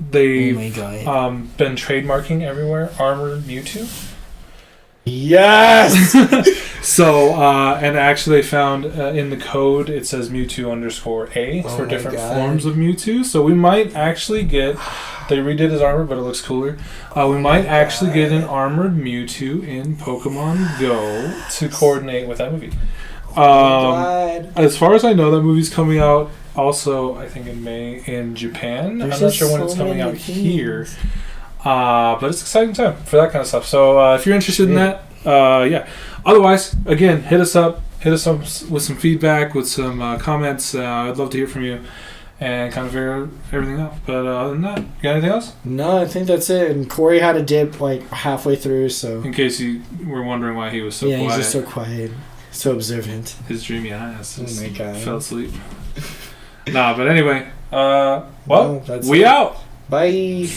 They've been trademarking everywhere, Armored Mewtwo. Yes! So, and actually they found in the code, it says Mewtwo_A for different forms of Mewtwo. So we might actually get, they redid his armor, but it looks cooler. We might actually get an Armored Mewtwo in Pokemon Go to coordinate with that movie. As far as I know, that movie's coming out also, I think, in May in Japan. I'm not sure when it's coming out here. But it's an exciting time for that kind of stuff. So if you're interested in that, yeah. Otherwise, again, hit us up with some feedback, with some comments. I'd love to hear from you and kind of figure everything out. But other than that, you got anything else? No, I think that's it. And Cory had a dip like halfway through, so... In case you were wondering why he was so quiet. Yeah, he's just so quiet. So observant. His dreamy eyes. Oh my God. Fell asleep. But anyway, No, we out. Bye.